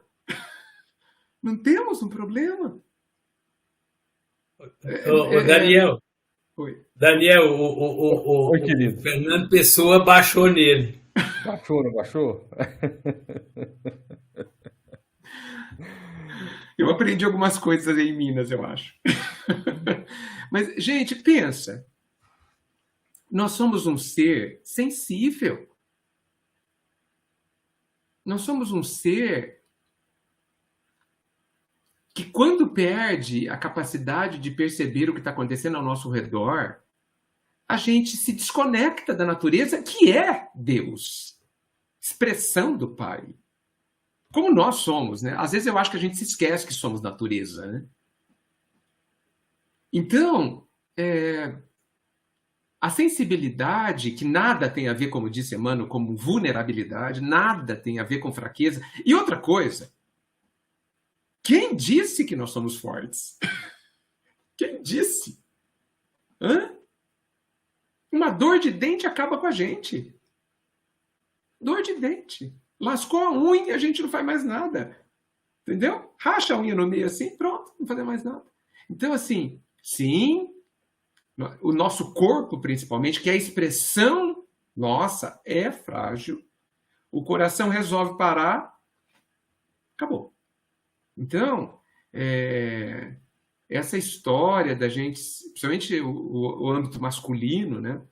Speaker 3: Não temos um problema.
Speaker 4: Daniel,
Speaker 3: Oi.
Speaker 4: Daniel,
Speaker 2: Oi, querido.
Speaker 4: o Fernando Pessoa baixou nele.
Speaker 2: Baixou, não baixou?
Speaker 3: Eu aprendi algumas coisas em Minas, eu acho. Mas, gente, pensa. Nós somos um ser sensível. Nós somos um ser que, quando perde a capacidade de perceber o que está acontecendo ao nosso redor, a gente se desconecta da natureza, que é Deus, expressão do Pai. Como nós somos, né? Às vezes eu acho que a gente se esquece que somos natureza, né? Então, a sensibilidade, que nada tem a ver, como disse Emmanuel, com vulnerabilidade, nada tem a ver com fraqueza. E outra coisa, quem disse que nós somos fortes? Quem disse? Hã? Uma dor de dente acaba com a gente. Dor de dente. Lascou a unha, a gente não faz mais nada. Entendeu? Racha a unha no meio assim, pronto, não fazer mais nada. Então, assim, sim, o nosso corpo, principalmente, que é a expressão nossa, é frágil. O coração resolve parar, acabou. Então, essa história da gente, principalmente o âmbito masculino, né,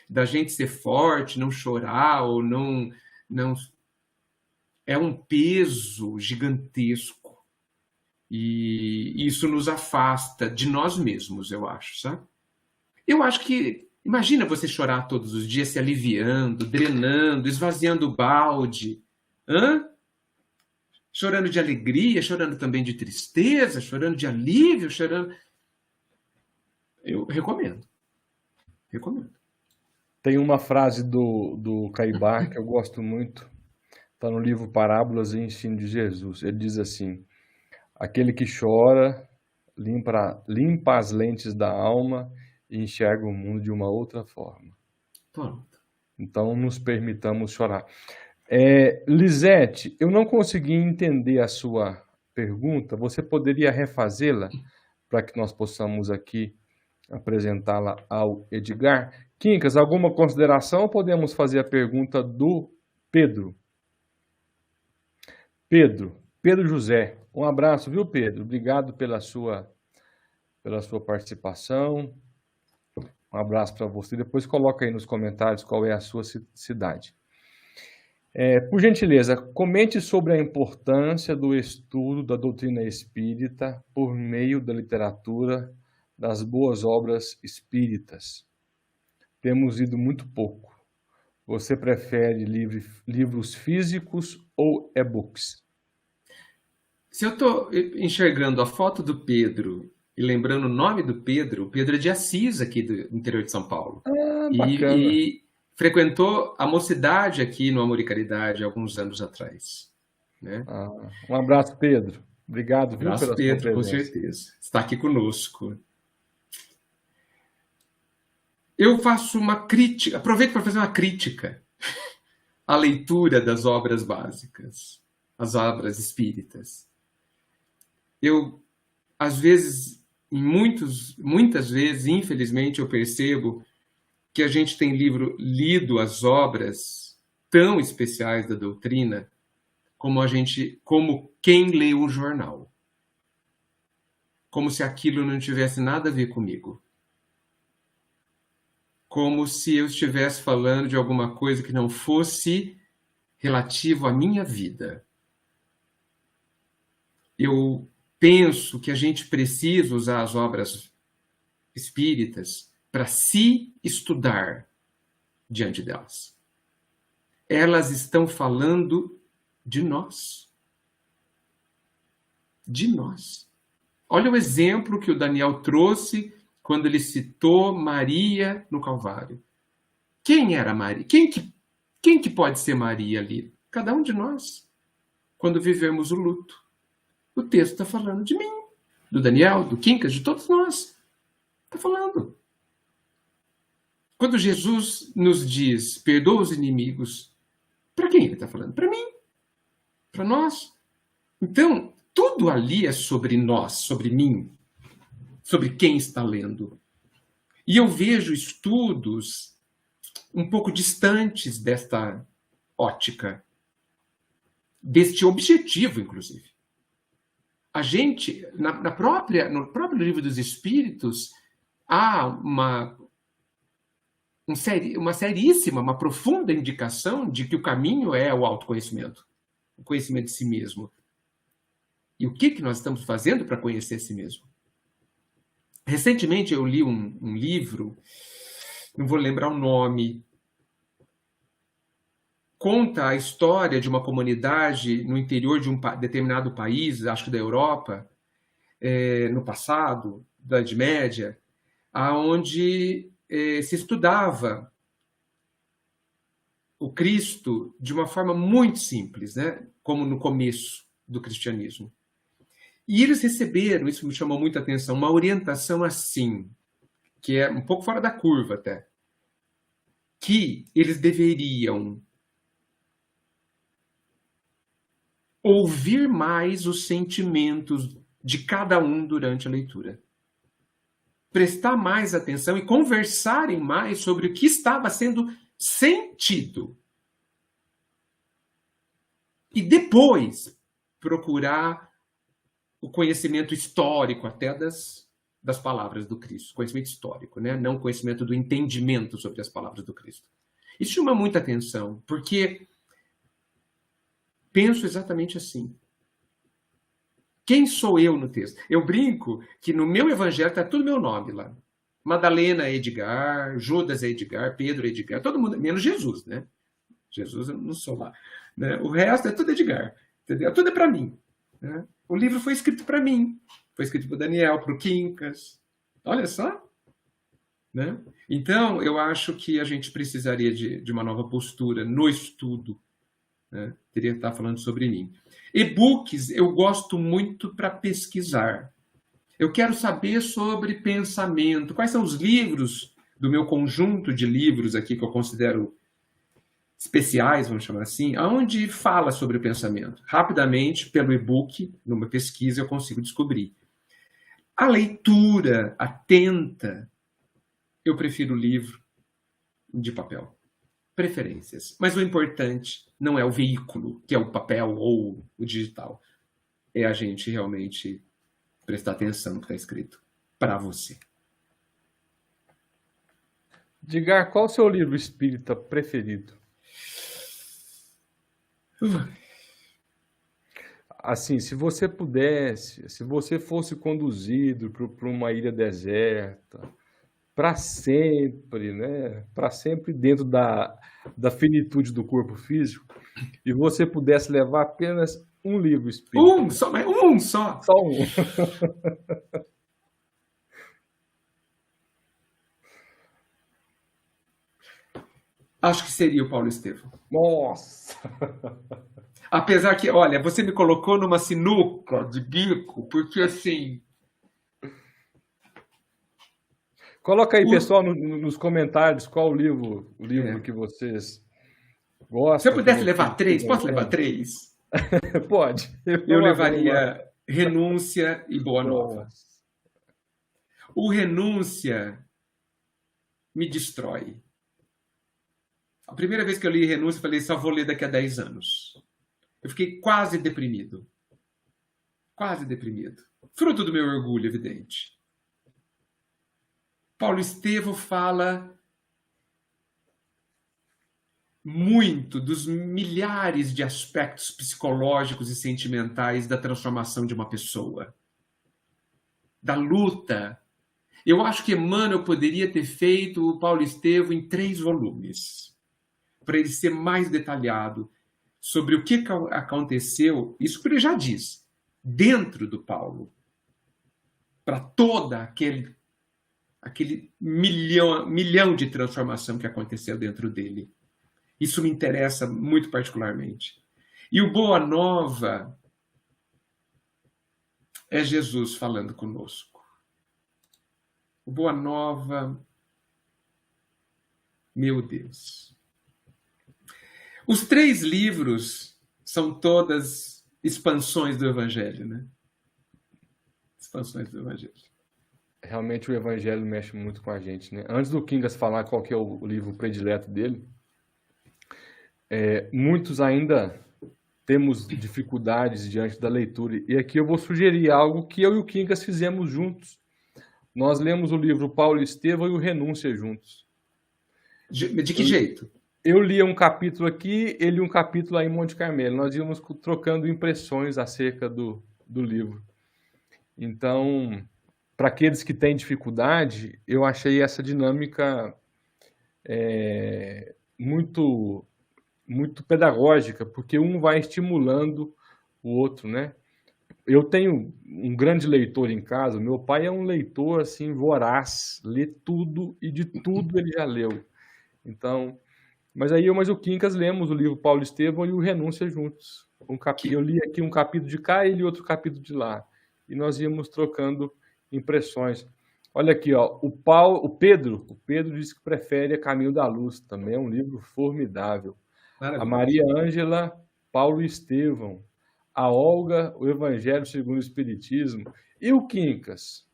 Speaker 3: da gente ser forte, não chorar, ou não é um peso gigantesco. E isso nos afasta de nós mesmos, eu acho, sabe? Eu acho que, imagina você chorar todos os dias, se aliviando, drenando, esvaziando o balde. Hã? Chorando de alegria, chorando também de tristeza, chorando de alívio, chorando... Eu recomendo. Recomendo.
Speaker 2: Tem uma frase do Caibá que eu gosto muito. Está no livro Parábolas e Ensino de Jesus. Ele diz assim: aquele que chora limpa as lentes da alma e enxerga o mundo de uma outra forma.
Speaker 3: Pronto.
Speaker 2: Então, nos permitamos chorar. Lisete, eu não consegui entender a sua pergunta. Você poderia refazê-la para que nós possamos aqui apresentá-la ao Edgar? Quincas, alguma consideração ou podemos fazer a pergunta do Pedro? Pedro José. Um abraço, viu, Pedro? Obrigado pela sua participação. Um abraço para você. Depois coloca aí nos comentários qual é a sua cidade. Por gentileza, comente sobre a importância do estudo da doutrina espírita por meio da literatura das boas obras espíritas. Temos lido muito pouco. Você prefere livros físicos ou e-books?
Speaker 3: Se eu estou enxergando a foto do Pedro e lembrando o nome do Pedro, o Pedro é de Assis, aqui do interior de São Paulo.
Speaker 2: Bacana.
Speaker 3: frequentou a mocidade aqui no Amor e Caridade alguns anos atrás, né?
Speaker 2: Um abraço, Pedro. Obrigado, viu,
Speaker 3: Abraço,
Speaker 2: pela
Speaker 3: Pedro,
Speaker 2: sua
Speaker 3: com
Speaker 2: presença.
Speaker 3: certeza. Está aqui conosco. Eu faço uma crítica, aproveito para fazer uma crítica à leitura das obras básicas, as obras espíritas. Eu, às vezes, muitas vezes, infelizmente, eu percebo que a gente tem lido as obras tão especiais da doutrina como quem lê um jornal. Como se aquilo não tivesse nada a ver comigo. Como se eu estivesse falando de alguma coisa que não fosse relativo à minha vida. Eu penso que a gente precisa usar as obras espíritas para se estudar diante delas. Elas estão falando de nós. De nós. Olha o exemplo que o Daniel trouxe quando ele citou Maria no Calvário. Quem era Maria? Quem que pode ser Maria ali? Cada um de nós, quando vivemos o luto. O texto está falando de mim, do Daniel, do Quincas, de todos nós. Está falando. Quando Jesus nos diz, perdoa os inimigos, para quem ele está falando? Para mim. Para nós. Então, tudo ali é sobre nós, sobre mim, sobre quem está lendo. E eu vejo estudos um pouco distantes desta ótica, deste objetivo, inclusive. A gente, no próprio Livro dos Espíritos, há uma seríssima, uma profunda indicação de que o caminho é o autoconhecimento, o conhecimento de si mesmo. E o que nós estamos fazendo para conhecer si mesmo? Recentemente eu li um livro, não vou lembrar o nome, conta a história de uma comunidade no interior de um determinado país, acho que da Europa, no passado, da Idade Média, onde se estudava o Cristo de uma forma muito simples, né? Como no começo do cristianismo. E eles receberam, isso me chamou muita atenção, uma orientação assim, que é um pouco fora da curva até, que eles deveriam ouvir mais os sentimentos de cada um durante a leitura. Prestar mais atenção e conversarem mais sobre o que estava sendo sentido. E depois procurar o conhecimento histórico até das palavras do Cristo. Conhecimento histórico, né? Não conhecimento do entendimento sobre as palavras do Cristo. Isso chama muita atenção, porque penso exatamente assim. Quem sou eu no texto? Eu brinco que no meu evangelho está tudo meu nome lá. Madalena é Edgar, Judas é Edgar, Pedro é Edgar, todo mundo, menos Jesus, né? Jesus eu não sou lá. Né? O resto é tudo Edgar, entendeu? Tudo é para mim. Né? O livro foi escrito para mim. Foi escrito para o Daniel, para o Quincas. Olha só. Né? Então, eu acho que a gente precisaria de uma nova postura no estudo. Né? Teria que estar falando sobre mim. E-books eu gosto muito para pesquisar. Eu quero saber sobre pensamento. Quais são os livros do meu conjunto de livros aqui que eu considero especiais, vamos chamar assim, onde fala sobre o pensamento. Rapidamente, pelo e-book, numa pesquisa, eu consigo descobrir. A leitura atenta, eu prefiro o livro de papel. Preferências. Mas o importante não é o veículo, que é o papel ou o digital. É a gente realmente prestar atenção no que está escrito para você.
Speaker 2: Edgar, qual o seu livro espírita preferido? Assim, se você pudesse, se você fosse conduzido para uma ilha deserta, para sempre, né? Para sempre dentro da finitude do corpo físico, e você pudesse levar apenas um livro espírita.
Speaker 3: Um só, mas um só.
Speaker 2: Só um.
Speaker 3: Acho que seria o Paulo Estevão.
Speaker 2: Nossa!
Speaker 3: Apesar que, olha, você me colocou numa sinuca de bico, porque assim,
Speaker 2: Coloca aí,
Speaker 3: o-
Speaker 2: pessoal, nos comentários qual o livro
Speaker 3: É.
Speaker 2: que vocês
Speaker 3: se eu
Speaker 2: gostam, que
Speaker 3: pudesse
Speaker 2: vocês
Speaker 3: levar três, posso levar
Speaker 2: recomendam.
Speaker 3: três?
Speaker 2: Pode.
Speaker 3: Eu
Speaker 2: Vamos lá.
Speaker 3: levaria Renúncia e Boa Nova.
Speaker 2: Nossa.
Speaker 3: O Renúncia me destrói. A primeira vez que eu li Renúncia, eu falei, só vou ler daqui a 10 anos. Eu fiquei quase deprimido. Quase deprimido. Fruto do meu orgulho, evidente. Paulo Estevão fala muito dos milhares de aspectos psicológicos e sentimentais da transformação de uma pessoa. Da luta. Eu acho que Emmanuel poderia ter feito o Paulo Estevão em 3 volumes, para ele ser mais detalhado sobre o que aconteceu, isso que ele já diz, dentro do Paulo, para toda aquele milhão de transformação que aconteceu dentro dele. Isso me interessa muito particularmente. E o Boa Nova é Jesus falando conosco. O Boa Nova, meu Deus. Os 3 livros são todas expansões do Evangelho, né? Expansões do Evangelho.
Speaker 2: Realmente o Evangelho mexe muito com a gente, né? Antes do Kingas falar qual que é o livro predileto dele, muitos ainda temos dificuldades diante da leitura. E aqui eu vou sugerir algo que eu e o Kingas fizemos juntos. Nós lemos o livro Paulo Estevão e o Renúncia juntos.
Speaker 3: De que jeito?
Speaker 2: Eu lia um capítulo aqui, ele um capítulo lá em Monte Carmelo. Nós íamos trocando impressões acerca do livro. Então, para aqueles que têm dificuldade, eu achei essa dinâmica muito, muito pedagógica, porque um vai estimulando o outro, né? Eu tenho um grande leitor em casa, meu pai é um leitor assim voraz, lê tudo e de tudo ele já leu. Então, mas o Quincas lemos o livro Paulo Estevão e o Renúncia juntos. Eu li aqui um capítulo de cá e ele outro capítulo de lá. E nós íamos trocando impressões. Olha aqui, ó, o Pedro disse que prefere A Caminho da Luz, também é um livro formidável. A Maria Ângela, Paulo Estevão. A Olga, o Evangelho segundo o Espiritismo. E o Quincas?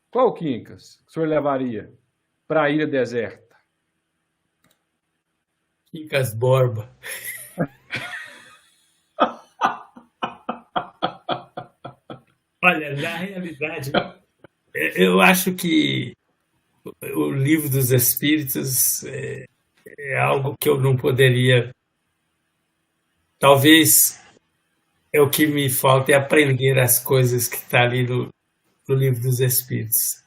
Speaker 2: Qual Quincas que o senhor levaria para a Ilha Deserta?
Speaker 4: Quincas Borba. Olha, na realidade, eu acho que o Livro dos Espíritos é algo que eu não poderia... Talvez o que me falta é aprender as coisas que está ali no Livro dos Espíritos.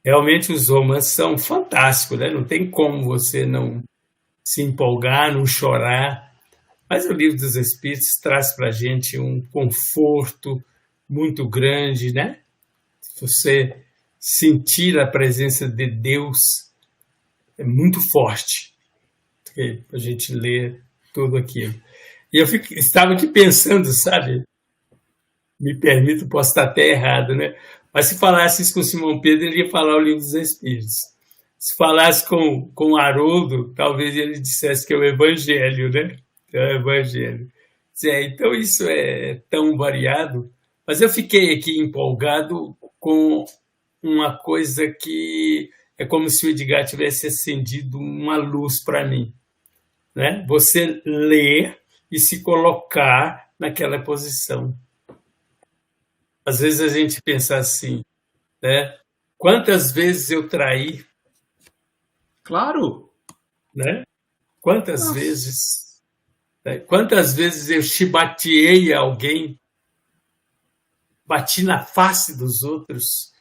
Speaker 4: Realmente os romances são fantásticos, né? Não tem como você não se empolgar, não chorar. Mas o Livro dos Espíritos traz para a gente um conforto muito grande, né? Você sentir a presença de Deus é muito forte para a gente ler tudo aquilo. E eu estava aqui pensando, sabe? Me permito, posso estar até errado, né? Mas se falasse isso com Simão Pedro, ele ia falar o Livro dos Espíritos. Se falasse com Haroldo, talvez ele dissesse que é o Evangelho, né? É o Evangelho. Então isso é tão variado. Mas eu fiquei aqui empolgado com uma coisa que é como se o Edgar tivesse acendido uma luz para mim, né? Você ler e se colocar naquela posição. Às vezes a gente pensa assim, né? Quantas vezes eu traí?
Speaker 3: Claro.
Speaker 4: Né? Quantas vezes eu chibateei alguém, bati na face dos outros.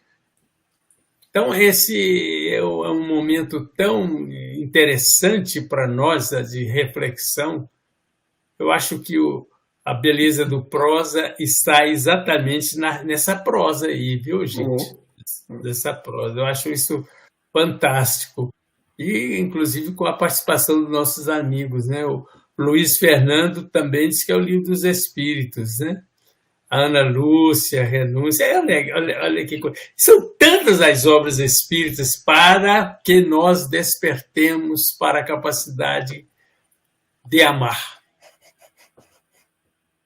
Speaker 4: Então esse é um momento tão interessante para nós de reflexão. Eu acho que a beleza do prosa está exatamente nessa prosa aí, viu, gente? Dessa prosa. Eu acho isso fantástico. E, inclusive, com a participação dos nossos amigos, né? O Luiz Fernando também disse que é o Livro dos Espíritos, né? A Ana Lúcia, a Renúncia, olha que coisa. São tantas as obras espíritas para que nós despertemos para a capacidade de amar.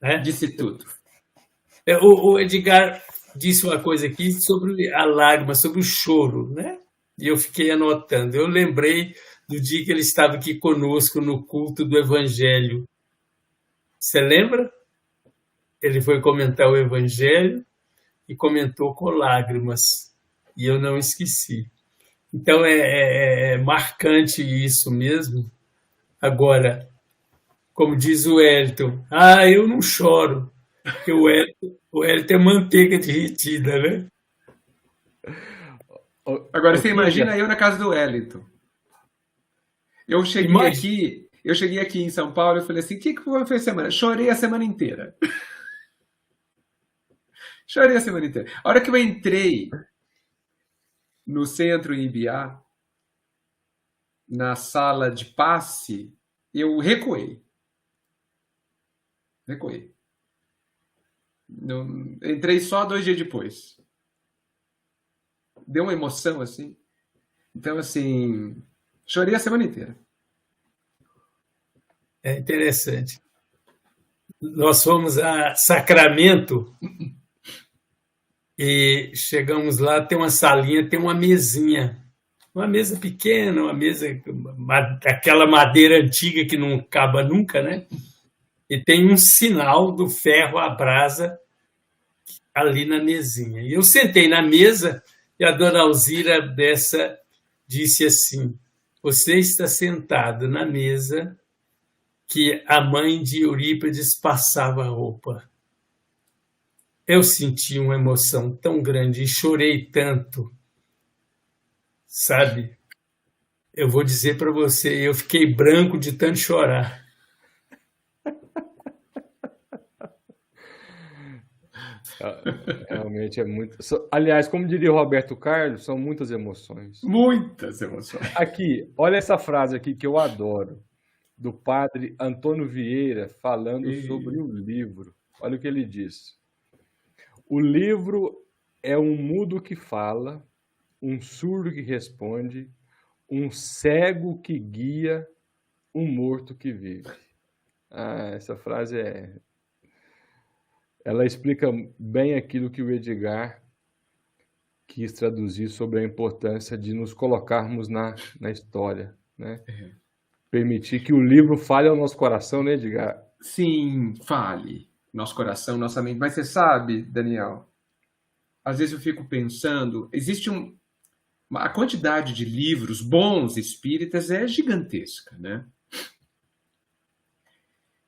Speaker 4: Né?
Speaker 3: Disse tudo.
Speaker 4: O Edgar disse uma coisa aqui sobre a lágrima, sobre o choro, né? E eu fiquei anotando. Eu lembrei do dia que ele estava aqui conosco no culto do Evangelho. Você lembra? Ele foi comentar o Evangelho e comentou com lágrimas. E eu não esqueci. Então é marcante isso mesmo. Agora, como diz o Wellington, eu não choro. Porque o Wellington é manteiga derretida, né?
Speaker 3: Agora, você imagina eu na casa do Wellington. Eu cheguei aqui em São Paulo e falei assim, o que foi a semana? Chorei a semana inteira. Chorei a semana inteira. A hora que eu entrei no centro em Ibiá, na sala de passe, eu recuei. Entrei só 2 dias depois. Deu uma emoção, assim. Então, assim, chorei a semana inteira.
Speaker 4: É interessante. Nós fomos a Sacramento e chegamos lá, tem uma salinha, tem uma mesinha. Uma mesa pequena, uma mesa daquela madeira antiga que não acaba nunca, né? E tem um sinal do ferro à brasa ali na mesinha. E eu sentei na mesa e a dona Alzira Bessa disse assim, você está sentado na mesa que a mãe de Eurípides passava a roupa. Eu senti uma emoção tão grande e chorei tanto, sabe? Eu vou dizer para você, eu fiquei branco de tanto chorar.
Speaker 2: Realmente é muito. Aliás, como diria o Roberto Carlos, são muitas emoções.
Speaker 3: Muitas emoções.
Speaker 2: Aqui, olha essa frase aqui que eu adoro, do padre Antônio Vieira, falando sobre o livro. Olha o que ele diz. O livro é um mudo que fala, um surdo que responde, um cego que guia, um morto que vive. Essa frase ela explica bem aquilo que o Edgar quis traduzir sobre a importância de nos colocarmos na história, né? Permitir que o livro fale ao nosso coração, né, Edgar?
Speaker 3: Sim, fale. Nosso coração, nossa mente. Mas você sabe, Daniel, às vezes eu fico pensando, existe a quantidade de livros bons espíritas é gigantesca, né?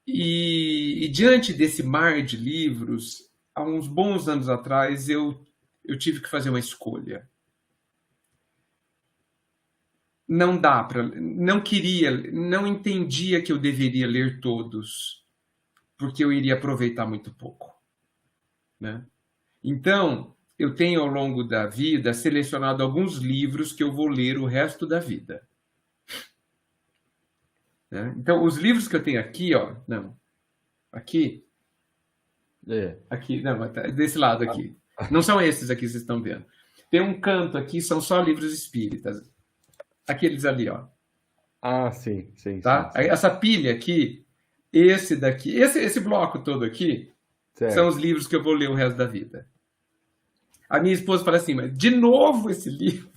Speaker 3: E diante desse mar de livros, há uns bons anos atrás, eu tive que fazer uma escolha. Não dá para, não queria, não entendia que eu deveria ler todos, porque eu iria aproveitar muito pouco, né? Então, eu tenho ao longo da vida selecionado alguns livros que eu vou ler o resto da vida. Né? Então, os livros que eu tenho aqui, ó, não, aqui, aqui, não, desse lado aqui, não são esses aqui que vocês estão vendo. Tem um canto aqui, são só livros espíritas. Aqueles ali, ó.
Speaker 2: Sim, sim.
Speaker 3: Tá?
Speaker 2: Sim.
Speaker 3: Essa pilha aqui, esse daqui, esse bloco todo aqui,
Speaker 2: certo,
Speaker 3: são os livros que eu vou ler o resto da vida. A minha esposa fala assim, mas de novo esse livro?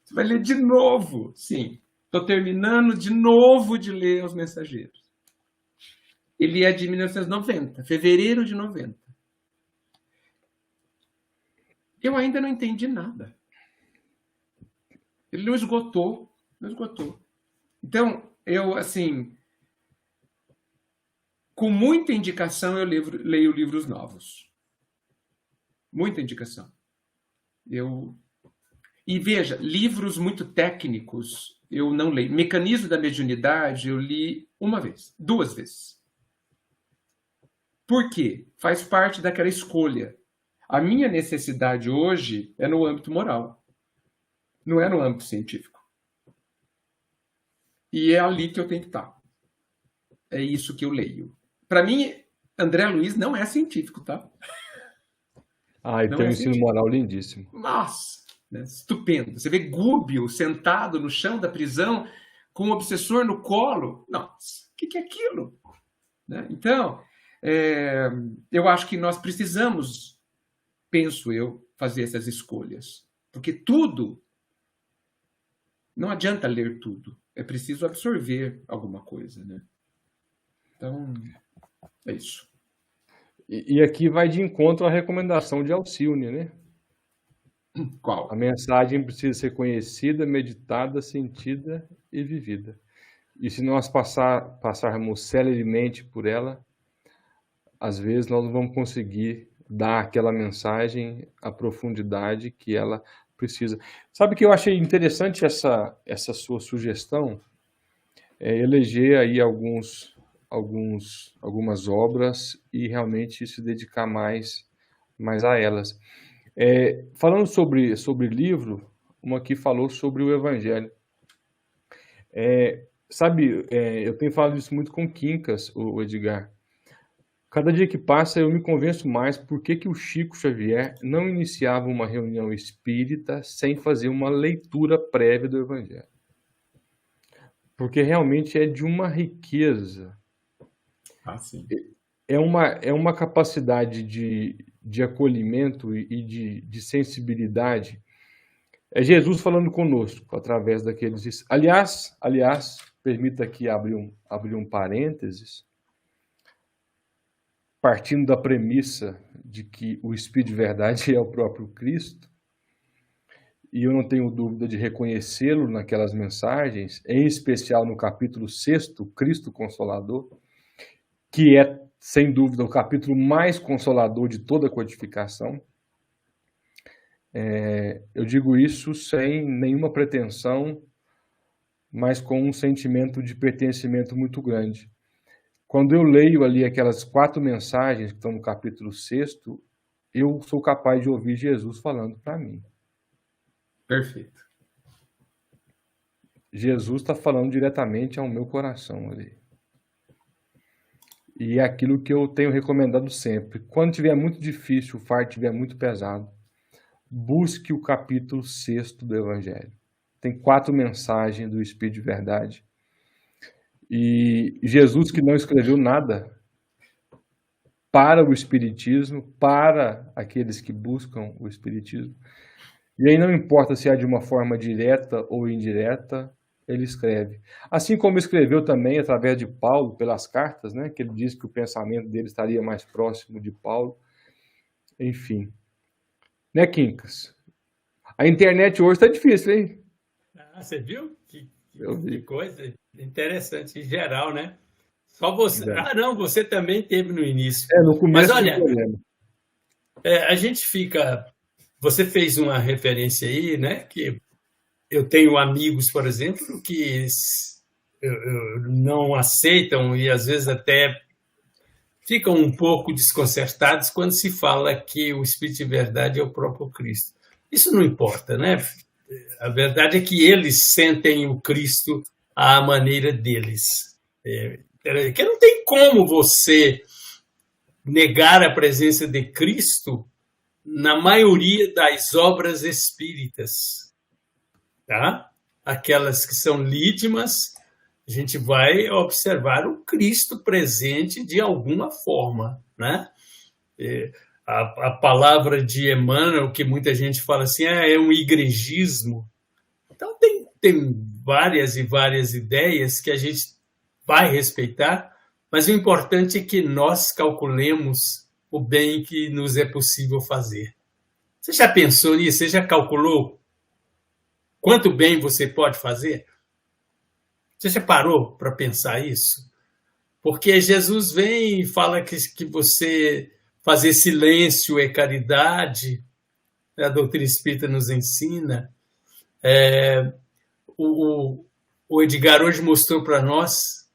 Speaker 3: Você vai ler de novo? Sim. Estou terminando de novo de ler Os Mensageiros. Ele é de 1990, fevereiro de 90. Eu ainda não entendi nada. Ele não esgotou. Então, eu, assim, com muita indicação, eu leio livros novos. Muita indicação. E veja, livros muito técnicos eu não leio. Mecanismo da Mediunidade eu li 1 vez, 2 vezes. Por quê? Faz parte daquela escolha. A minha necessidade hoje é no âmbito moral. Não é no âmbito científico. e é ali que eu tenho que estar. É isso que eu leio. Para mim, André Luiz não é científico, tá?
Speaker 2: E
Speaker 3: Não
Speaker 2: tem
Speaker 3: é
Speaker 2: um ensino
Speaker 3: científico.
Speaker 2: moral lindíssimo.
Speaker 3: Nossa, né? Estupendo. Você vê Gúbio sentado no chão da prisão com um obsessor no colo. Nossa, o que é aquilo? Né? Então, eu acho que nós precisamos, penso eu, fazer essas escolhas. Porque tudo, não adianta ler tudo. É preciso absorver alguma coisa, né? Então, é isso.
Speaker 2: E aqui vai de encontro à recomendação de Alcione, né?
Speaker 3: Qual?
Speaker 2: A mensagem precisa ser conhecida, meditada, sentida e vivida. E se nós passarmos celeremente por ela, às vezes nós não vamos conseguir dar àquela mensagem a profundidade que ela precisa. Sabe que eu achei interessante essa sua sugestão? Eleger aí algumas obras e realmente se dedicar mais a elas. Falando sobre livro, uma aqui falou sobre o Evangelho. Sabe, eu tenho falado isso muito com Quincas, o Edgar. Cada dia que passa eu me convenço mais por que o Chico Xavier não iniciava uma reunião espírita sem fazer uma leitura prévia do Evangelho. Porque realmente é de uma riqueza.
Speaker 3: Sim.
Speaker 2: É uma capacidade de acolhimento e de sensibilidade. É Jesus falando conosco através daqueles. Aliás, permita aqui abrir um parênteses, partindo da premissa de que o Espírito de Verdade é o próprio Cristo, e eu não tenho dúvida de reconhecê-lo naquelas mensagens, em especial no capítulo 6, Cristo Consolador, que é, sem dúvida, o capítulo mais consolador de toda a codificação. Eu digo isso sem nenhuma pretensão, mas com um sentimento de pertencimento muito grande. Quando eu leio ali aquelas 4 mensagens que estão no capítulo 6, eu sou capaz de ouvir Jesus falando para mim.
Speaker 3: Perfeito.
Speaker 2: Jesus está falando diretamente ao meu coração ali. E é aquilo que eu tenho recomendado sempre. Quando tiver muito difícil, o fardo estiver muito pesado, busque o capítulo 6 do Evangelho. Tem 4 mensagens do Espírito de Verdade. E Jesus, que não escreveu nada para o Espiritismo, para aqueles que buscam o Espiritismo. E aí não importa se é de uma forma direta ou indireta, ele escreve. Assim como escreveu também através de Paulo, pelas cartas, né, que ele diz que o pensamento dele estaria mais próximo de Paulo. Enfim. Né, Quincas? A internet hoje está difícil, hein?
Speaker 4: Você viu? Que
Speaker 2: vi.
Speaker 4: Coisa interessante, em geral, né? Só você. Não, você também teve no início.
Speaker 2: No começo.
Speaker 4: Mas olha, a gente fica. Você fez uma referência aí, né? Que eu tenho amigos, por exemplo, que não aceitam e às vezes até ficam um pouco desconcertados quando se fala que o Espírito de Verdade é o próprio Cristo. Isso não importa, né? A verdade é que eles sentem o Cristo à maneira deles. Que não tem como você negar a presença de Cristo na maioria das obras espíritas. Tá? Aquelas que são lídimas, a gente vai observar o Cristo presente de alguma forma. Né? A palavra de Emmanuel, que muita gente fala assim, é um igrejismo. Então, tem várias e várias ideias que a gente vai respeitar, mas o importante é que nós calculemos o bem que nos é possível fazer. Você já pensou nisso? Você já calculou quanto bem você pode fazer? Você já parou para pensar isso? Porque Jesus vem e fala que você fazer silêncio é caridade, a doutrina espírita nos ensina. O Edgar hoje mostrou para nós,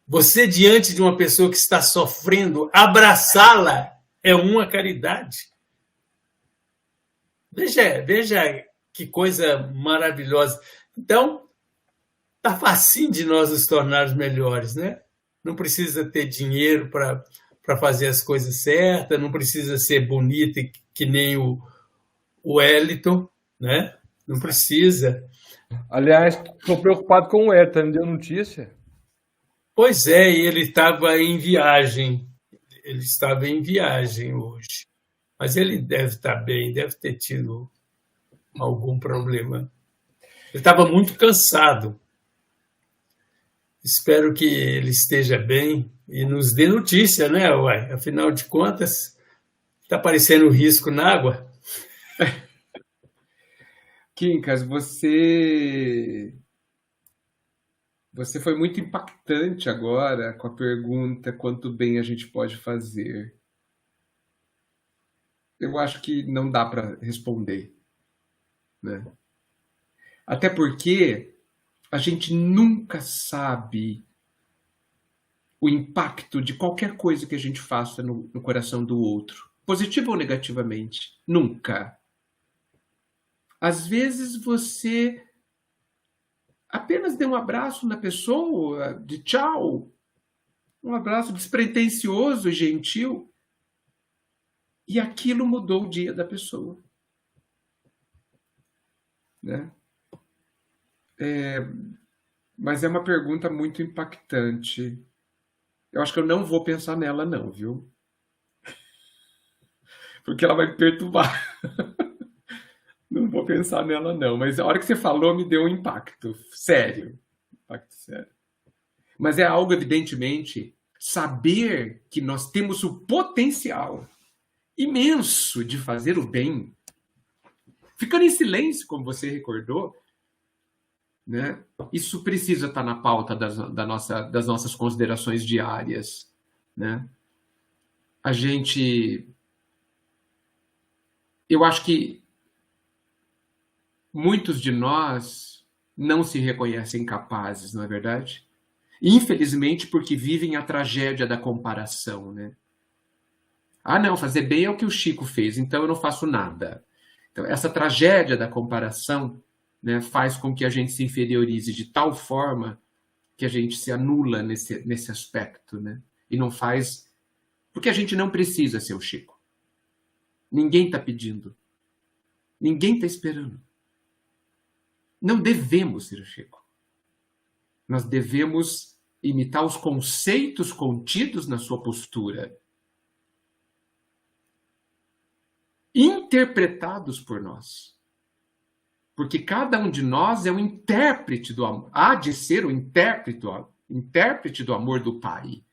Speaker 4: você diante de uma pessoa que está sofrendo, abraçá-la é uma caridade. Veja que coisa maravilhosa. Então, tá facinho de nós nos tornarmos melhores, né? Não precisa ter dinheiro para fazer as coisas certas, não precisa ser bonito que nem o Wellington, né? Não precisa.
Speaker 2: Aliás, estou preocupado com o Hélio, me deu notícia.
Speaker 4: Pois é, e ele estava em viagem. Ele estava em viagem hoje. Mas ele deve estar bem, deve ter tido algum problema. Ele estava muito cansado. Espero que ele esteja bem e nos dê notícia, né, uai? Afinal de contas, está aparecendo risco na água.
Speaker 3: Quincas, você foi muito impactante agora com a pergunta quanto bem a gente pode fazer. Eu acho que não dá para responder, né? Até porque a gente nunca sabe o impacto de qualquer coisa que a gente faça no coração do outro, positivo ou negativamente. Nunca. Às vezes você apenas deu um abraço na pessoa, de tchau, um abraço despretensioso e gentil, e aquilo mudou o dia da pessoa, né? Mas é uma pergunta muito impactante. Eu acho que eu não vou pensar nela não, viu? Porque ela vai me perturbar. Não vou pensar nela não, mas a hora que você falou me deu um impacto sério. Impacto sério. Mas é algo, evidentemente, saber que nós temos o potencial imenso de fazer o bem, ficando em silêncio, como você recordou, né? Isso precisa estar na pauta das nossas considerações diárias, né? Eu acho que muitos de nós não se reconhecem capazes, não é verdade? Infelizmente, porque vivem a tragédia da comparação, né? Ah, não, fazer bem é o que o Chico fez, então eu não faço nada. Então, essa tragédia da comparação, né, faz com que a gente se inferiorize de tal forma que a gente se anula nesse aspecto, né? E não faz... Porque a gente não precisa ser o Chico. Ninguém está pedindo. Ninguém está esperando. Não devemos ser o Chico. Nós devemos imitar os conceitos contidos na sua postura, interpretados por nós. Porque cada um de nós é um intérprete do amor. Há de ser o intérprete do amor do Pai.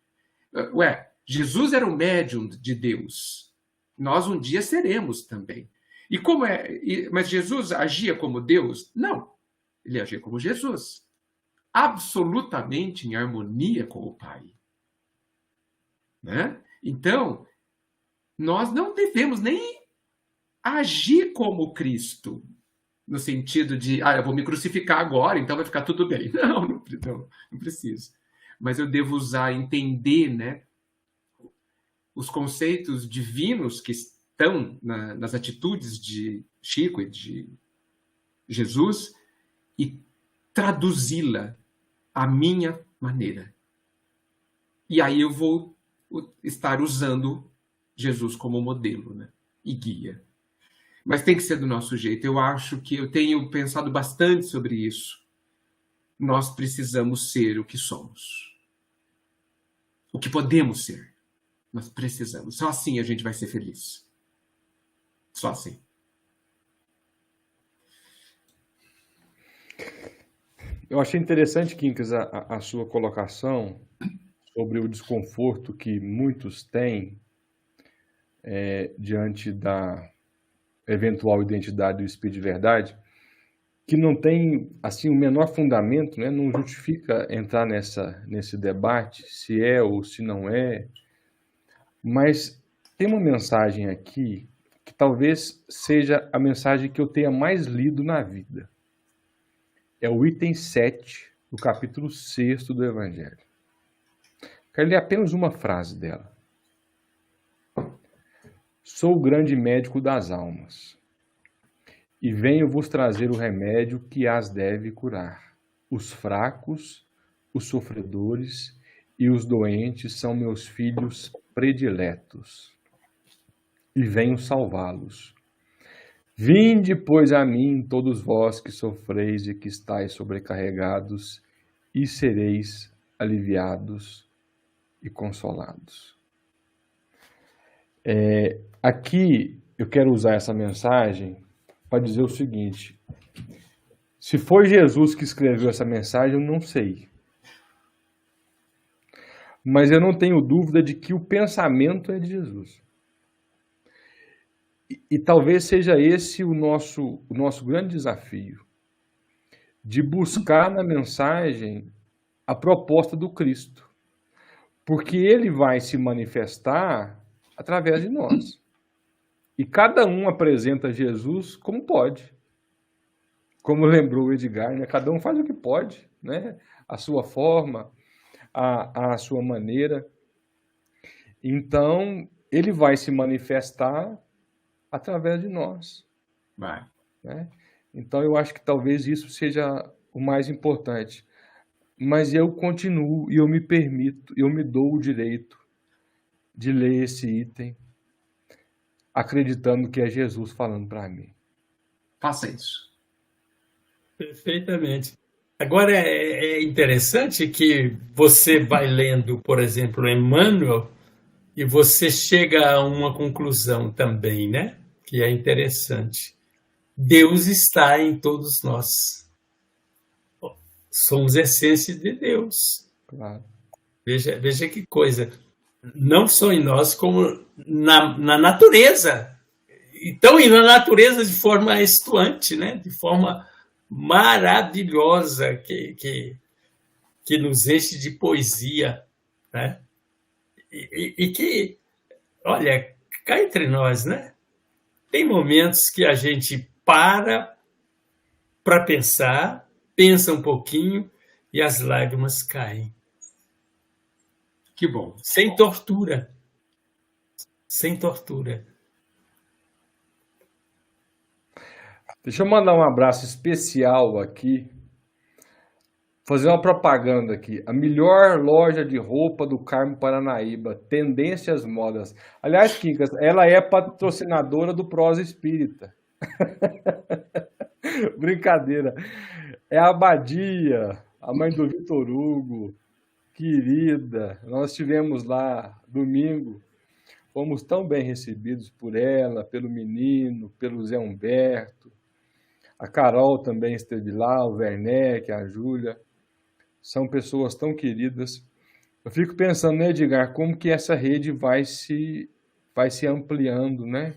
Speaker 3: Ué, Jesus era o médium de Deus. Nós um dia seremos também. E como mas Jesus agia como Deus? Não. Ele agia como Jesus. Absolutamente em harmonia com o Pai. Né? Então, nós não devemos nem agir como Cristo, no sentido de, eu vou me crucificar agora, então vai ficar tudo bem. Não preciso. Mas eu devo entender, né, os conceitos divinos que estão nas atitudes de Chico e de Jesus e traduzi-la à minha maneira. E aí eu vou estar usando Jesus como modelo, né, e guia. Mas tem que ser do nosso jeito. Eu acho que eu tenho pensado bastante sobre isso. Nós precisamos ser o que somos. O que podemos ser. Nós precisamos. Só assim a gente vai ser feliz. Só assim.
Speaker 2: Eu achei interessante, Quincas, a sua colocação sobre o desconforto que muitos têm diante da eventual identidade do Espírito de Verdade, que não tem assim o menor fundamento, né? Não justifica entrar nesse debate se é ou se não é, mas tem uma mensagem aqui que talvez seja a mensagem que eu tenha mais lido na vida. É o item 7 do capítulo 6 do Evangelho. Quero ler apenas uma frase dela. Sou o grande médico das almas, e venho vos trazer o remédio que as deve curar. Os fracos, os sofredores e os doentes são meus filhos prediletos, e venho salvá-los. Vinde, pois, a mim, todos vós que sofreis e que estáis sobrecarregados, e sereis aliviados e consolados. Aqui eu quero usar essa mensagem para dizer o seguinte: se foi Jesus que escreveu essa mensagem, eu não sei. Mas eu não tenho dúvida de que o pensamento é de Jesus. E talvez seja esse o nosso grande desafio, de buscar na mensagem a proposta do Cristo. Porque ele vai se manifestar através de nós. E cada um apresenta Jesus como pode. Como lembrou o Edgar, né? Cada um faz o que pode, né? A sua forma, a sua maneira. Então, ele vai se manifestar através de nós.
Speaker 3: Vai.
Speaker 2: Né? Então, eu acho que talvez isso seja o mais importante. Mas eu continuo e eu me permito, eu me dou o direito de ler esse item, acreditando que é Jesus falando para mim.
Speaker 3: Faça isso.
Speaker 4: Perfeitamente. Agora, é interessante que você vai lendo, por exemplo, Emmanuel, e você chega a uma conclusão também, né? Que é interessante. Deus está em todos nós. Somos essência de Deus.
Speaker 2: Claro.
Speaker 4: Veja que coisa. Não só em nós, como na natureza. Então, e na natureza de forma estuante, né? De forma maravilhosa, que nos enche de poesia, né? E que, olha, cá entre nós, né? Tem momentos que a gente para pensar, pensa um pouquinho e as lágrimas caem.
Speaker 3: Que bom.
Speaker 4: Sem tortura. Sem tortura.
Speaker 2: Deixa eu mandar um abraço especial aqui, fazer uma propaganda aqui. A melhor loja de roupa do Carmo Paranaíba, Tendências Modas. Aliás, Quincas, ela é patrocinadora do Prosa Espírita. Brincadeira. É a Abadia, a mãe do Vitor Hugo, querida. Nós estivemos lá domingo, fomos tão bem recebidos por ela, pelo menino, pelo Zé Humberto. A Carol também esteve lá, o Werneck, a Júlia. São pessoas tão queridas. Eu fico pensando, né, Edgar, como que essa rede vai se ampliando, né?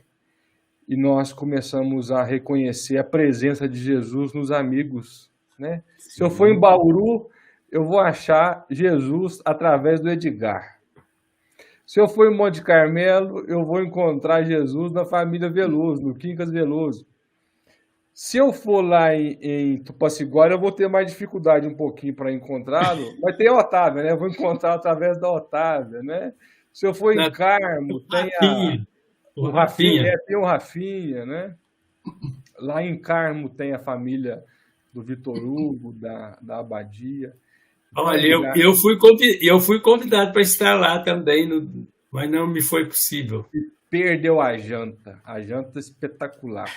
Speaker 2: E nós começamos a reconhecer a presença de Jesus nos amigos, né? Sim. Se eu for em Bauru, eu vou achar Jesus através do Edgar. Se eu for em Monte Carmelo, eu vou encontrar Jesus na família Veloso, no Quincas Veloso. Se eu for lá em Tupaciguara, eu vou ter mais dificuldade um pouquinho para encontrá-lo, mas tem a Otávia, né? Eu vou encontrar através da Otávia, né? Se eu for em Carmo, tem o Rafinha. Tem o Rafinha, né? Lá em Carmo tem a família do Vitor Hugo, da Abadia.
Speaker 4: Olha, eu fui convidado para estar lá também, mas não me foi possível.
Speaker 2: E perdeu a janta espetacular.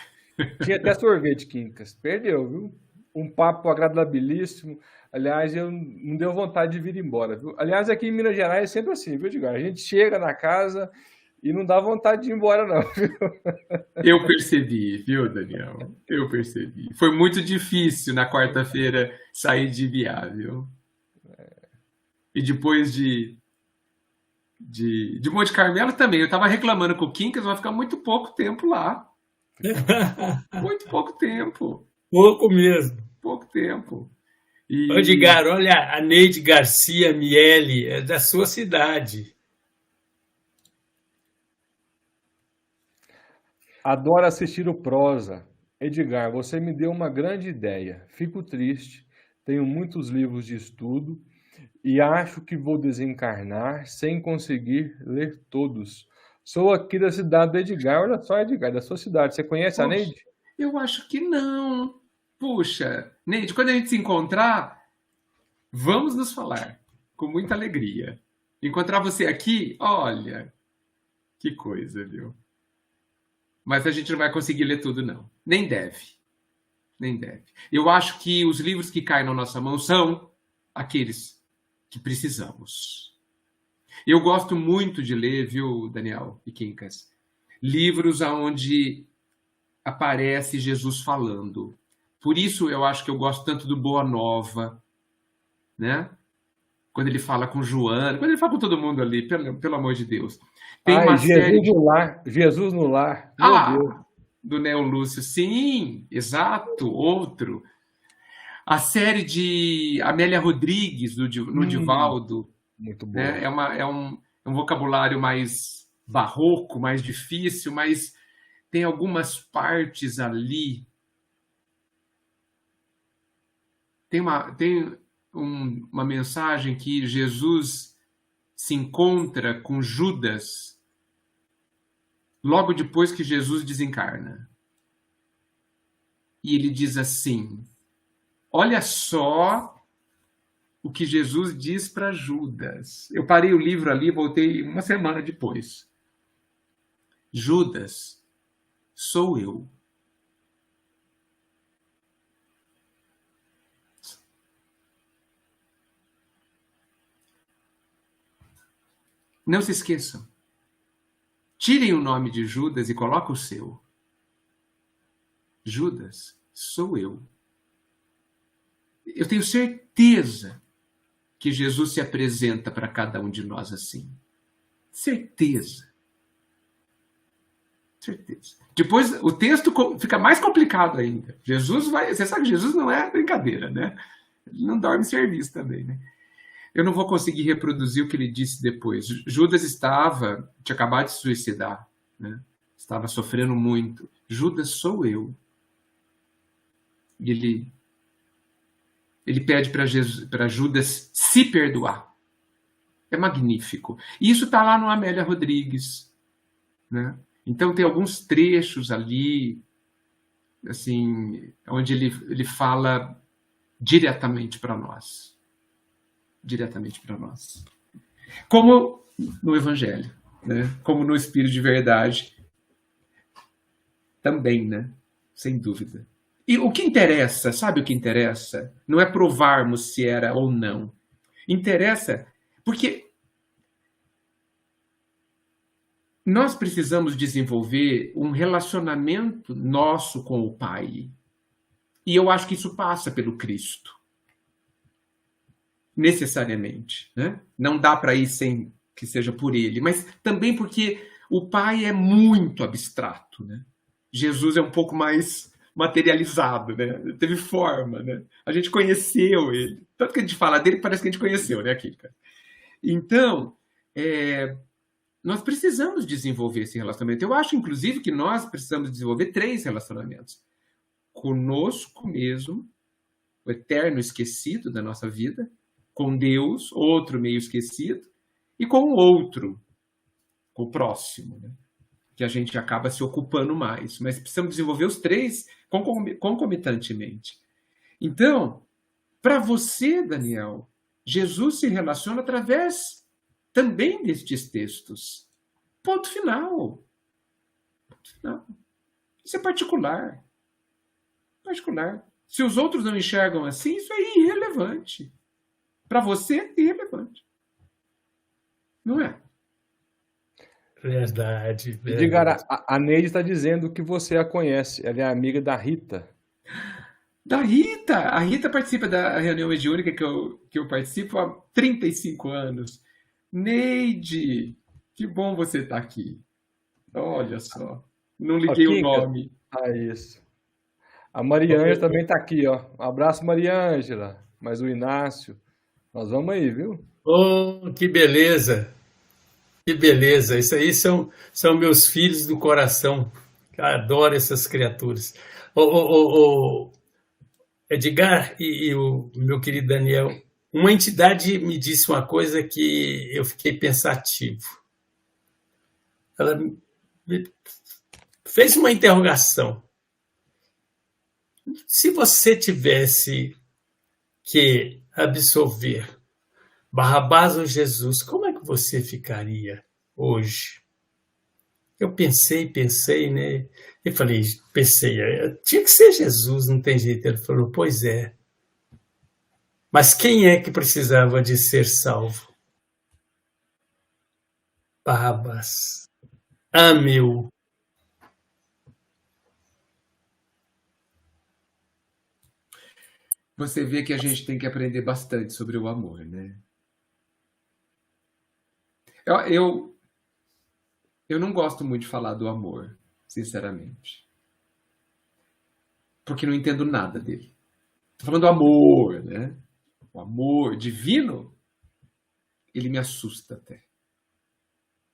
Speaker 2: Tinha até sorvete, Quincas. Perdeu, viu? Um papo agradabilíssimo. Aliás, eu não deu vontade de vir embora, viu? Aliás, aqui em Minas Gerais é sempre assim, viu, Edgar? A gente chega na casa e não dá vontade de ir embora, não, viu?
Speaker 3: Eu percebi, viu, Daniel? Eu percebi. Foi muito difícil na quarta-feira sair de Ibiá, viu? E depois de Monte Carmelo também. Eu estava reclamando com o Quincas, vai ficar muito pouco tempo lá. Muito pouco tempo.
Speaker 4: Pouco mesmo.
Speaker 3: Pouco tempo.
Speaker 4: Edgar, olha, a Neide Garcia Miele é da sua cidade.
Speaker 2: Adoro assistir o Prosa. Edgar, você me deu uma grande ideia. Fico triste, tenho muitos livros de estudo e acho que vou desencarnar sem conseguir ler todos. Sou aqui da cidade do Edgar. Olha só, Edgar, da sua cidade. Você conhece a Neide?
Speaker 3: Eu acho que não. Puxa, Neide, quando a gente se encontrar, Vamos nos falar, com muita alegria. Encontrar você aqui, olha, que coisa, viu? Mas a gente não vai conseguir ler tudo, não. Nem deve. Nem deve. Eu acho que os livros que caem na nossa mão são aqueles que precisamos. Eu gosto muito de ler, viu, Daniel e Quincas, livros onde aparece Jesus falando. Por isso eu acho que eu gosto tanto do Boa Nova, né? Quando ele fala com Joana, quando ele fala com todo mundo ali, pelo amor de Deus. Tem uma série
Speaker 2: Jesus no lar, Jesus no lar, meu Deus.
Speaker 3: Do Neo Lúcio, sim, exato, outro. A série de Amélia Rodrigues, no Divaldo,
Speaker 2: muito bom.
Speaker 3: né? É um vocabulário mais barroco, mais difícil, mas tem algumas partes ali. Tem uma mensagem que Jesus se encontra com Judas logo depois que Jesus desencarna. E ele diz assim: olha só o que Jesus diz para Judas. Eu parei o livro ali, voltei uma semana depois. Judas, sou eu. Não se esqueçam. Tirem o nome de Judas e coloquem o seu. Judas, sou eu. Eu tenho certeza que Jesus se apresenta para cada um de nós assim. Certeza. Certeza. Depois o texto fica mais complicado ainda. Você sabe que Jesus não é brincadeira, né? Ele não dorme em serviço também, né? Eu não vou conseguir reproduzir o que ele disse depois. Judas tinha acabado de se suicidar, né? Estava sofrendo muito. Judas, sou eu. E ele pede para Judas se perdoar. É magnífico. E isso está lá no Amélia Rodrigues, né? Então tem alguns trechos ali, assim, onde ele fala diretamente para nós. Diretamente para nós. Como no Evangelho, né? Como no Espírito de Verdade também, né? Sem dúvida. E o que interessa, sabe o que interessa? Não é provarmos se era ou não. Interessa porque nós precisamos desenvolver um relacionamento nosso com o Pai. E eu acho que isso passa pelo Cristo. Necessariamente, né? Não dá para ir sem que seja por ele, mas também porque o Pai é muito abstrato, né? Jesus é um pouco mais materializado, né? Teve forma, né? A gente conheceu ele. Tanto que a gente fala dele, parece que a gente conheceu, né, Kika? Então, nós precisamos desenvolver esse relacionamento. Eu acho, inclusive, que nós precisamos desenvolver 3 relacionamentos. Conosco mesmo, o eterno esquecido da nossa vida, com Deus, outro meio esquecido, e com o outro, com o próximo, né? Que a gente acaba se ocupando mais. Mas precisamos desenvolver os 3 concomitantemente. Então, para você, Daniel, Jesus se relaciona através também destes textos. Ponto final. Ponto final. Isso é particular. Particular. Se os outros não enxergam assim, isso é irrelevante. Para você é irrelevante. Não é?
Speaker 4: Verdade.
Speaker 2: Diga, a Neide está dizendo que você a conhece. Ela é amiga da Rita.
Speaker 3: Da Rita. A Rita participa da reunião mediúnica que eu participo há 35 anos. Neide, que bom você estar aqui. Olha só. Não liguei o nome.
Speaker 2: Isso. A Maria Ângela também está aqui, ó. Um abraço, Maria Ângela. Mas o Inácio... Nós vamos aí, viu?
Speaker 4: Oh, que beleza! Que beleza! Isso aí são meus filhos do coração. Adoro essas criaturas. Edgar e o meu querido Daniel, uma entidade me disse uma coisa que eu fiquei pensativo. Ela me fez uma interrogação. Se você tivesse que absolver Barrabás ou Jesus, como é que você ficaria hoje? Eu pensei, né? Eu falei, tinha que ser Jesus, não tem jeito. Ele falou, pois é. Mas quem é que precisava de ser salvo? Barrabás. Ame-o.
Speaker 3: Você vê que a gente tem que aprender bastante sobre o amor, né? Eu não gosto muito de falar do amor, sinceramente. Porque não entendo nada dele. Estou falando do amor, né? O amor divino, ele me assusta até.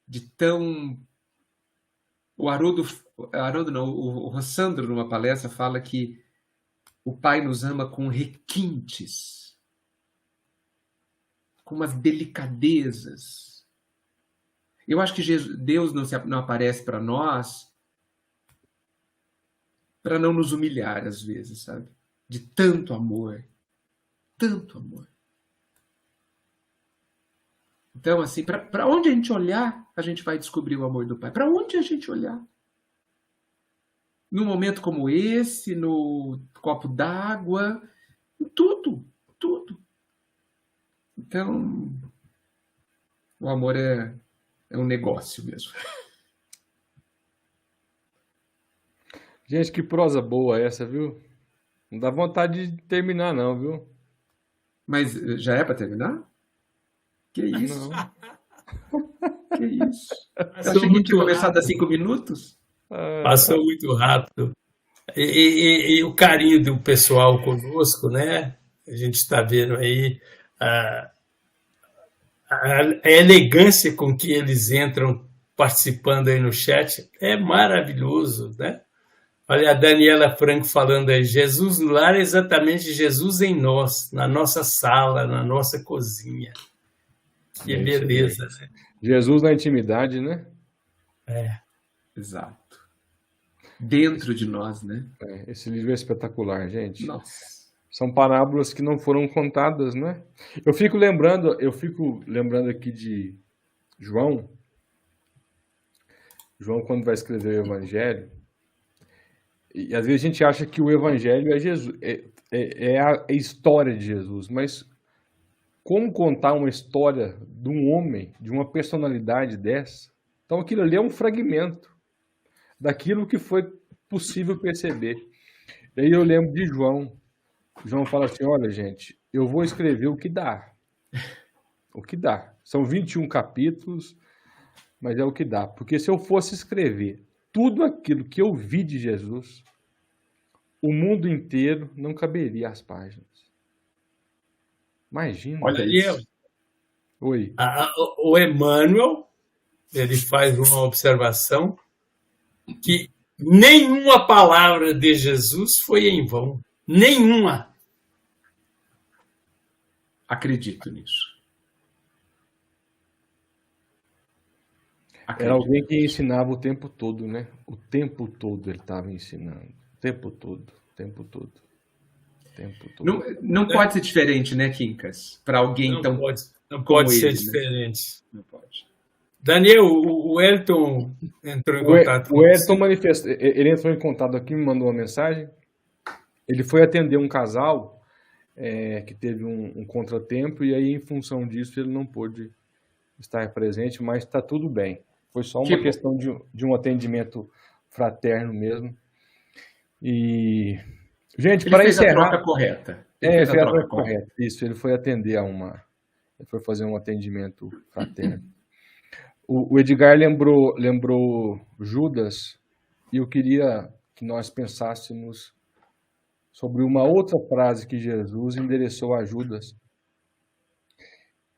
Speaker 3: De tão... o Rossandro, numa palestra, fala que o Pai nos ama com requintes, com umas delicadezas. Eu acho que Deus não aparece para nós para não nos humilhar, às vezes, sabe? De tanto amor. Tanto amor. Então, assim, para onde a gente olhar, a gente vai descobrir o amor do Pai. Para onde a gente olhar? Num momento como esse, no copo d'água, tudo, tudo. Então, o amor é um negócio mesmo.
Speaker 2: Gente, que prosa boa essa, viu? Não dá vontade de terminar, não, viu?
Speaker 3: Mas já é para terminar? Que isso?
Speaker 2: Não.
Speaker 3: Que isso? Eu
Speaker 4: Passou
Speaker 3: achei que
Speaker 4: muito
Speaker 3: tinha começado há
Speaker 4: rápido.
Speaker 3: 5 minutos.
Speaker 4: Passou muito rápido. E o carinho do pessoal conosco, né? A gente está vendo aí a elegância com que eles entram participando aí no chat é maravilhoso, né? Olha a Daniela Franco falando aí, Jesus no lar é exatamente Jesus em nós, na nossa sala, na nossa cozinha. Que beleza, né?
Speaker 2: Jesus na intimidade, né?
Speaker 3: Exato. Dentro de nós, né?
Speaker 2: Esse livro é espetacular, gente.
Speaker 3: Nossa.
Speaker 2: São parábolas que não foram contadas, né? Eu fico lembrando aqui de João. João, quando vai escrever o Evangelho, e às vezes a gente acha que o Evangelho é Jesus, é a história de Jesus, mas como contar uma história de um homem, de uma personalidade dessa? Então aquilo ali é um fragmento daquilo que foi possível perceber. Daí eu lembro de João. João fala assim, olha gente, eu vou escrever o que dá. O que dá. São 21 capítulos, mas é o que dá. Porque se eu fosse escrever tudo aquilo que eu vi de Jesus, o mundo inteiro não caberia às páginas. Imagina.
Speaker 3: Olha isso.
Speaker 2: Oi.
Speaker 4: O Emmanuel, ele faz uma observação que nenhuma palavra de Jesus foi em vão. Nenhuma.
Speaker 3: Acredito nisso.
Speaker 2: Era alguém que ensinava o tempo todo, né? O tempo todo ele estava ensinando. O tempo todo, o tempo todo. O tempo todo.
Speaker 3: Não pode ser diferente, né, Quincas? Para alguém
Speaker 4: não pode ser
Speaker 3: ele,
Speaker 4: diferente.
Speaker 3: Né? Não pode.
Speaker 4: Daniel, o Elton entrou em contato com
Speaker 2: O Elton manifestou, ele entrou em contato aqui, me mandou uma mensagem. Ele foi atender um casal que teve um contratempo e aí, em função disso, ele não pôde estar presente, mas está tudo bem. Foi só uma questão de um atendimento fraterno mesmo. E, gente, para encerrar...
Speaker 3: Ele fez a troca correta.
Speaker 2: Fez a troca correta. Isso, ele foi atender ele foi fazer um atendimento fraterno. O Edgar lembrou Judas, e eu queria que nós pensássemos sobre uma outra frase que Jesus endereçou a Judas,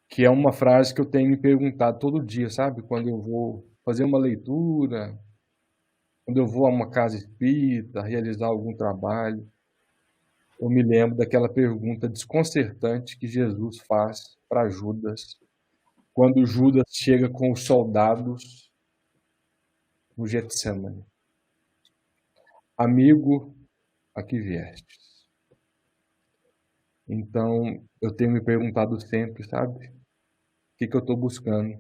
Speaker 2: que é uma frase que eu tenho me perguntado todo dia, sabe? Quando eu vou fazer uma leitura, quando eu vou a uma casa espírita, realizar algum trabalho, eu me lembro daquela pergunta desconcertante que Jesus faz para Judas, quando Judas chega com os soldados no Getsemane. Amigo, a que viestes? Então, eu tenho me perguntado sempre, sabe? O que eu estou buscando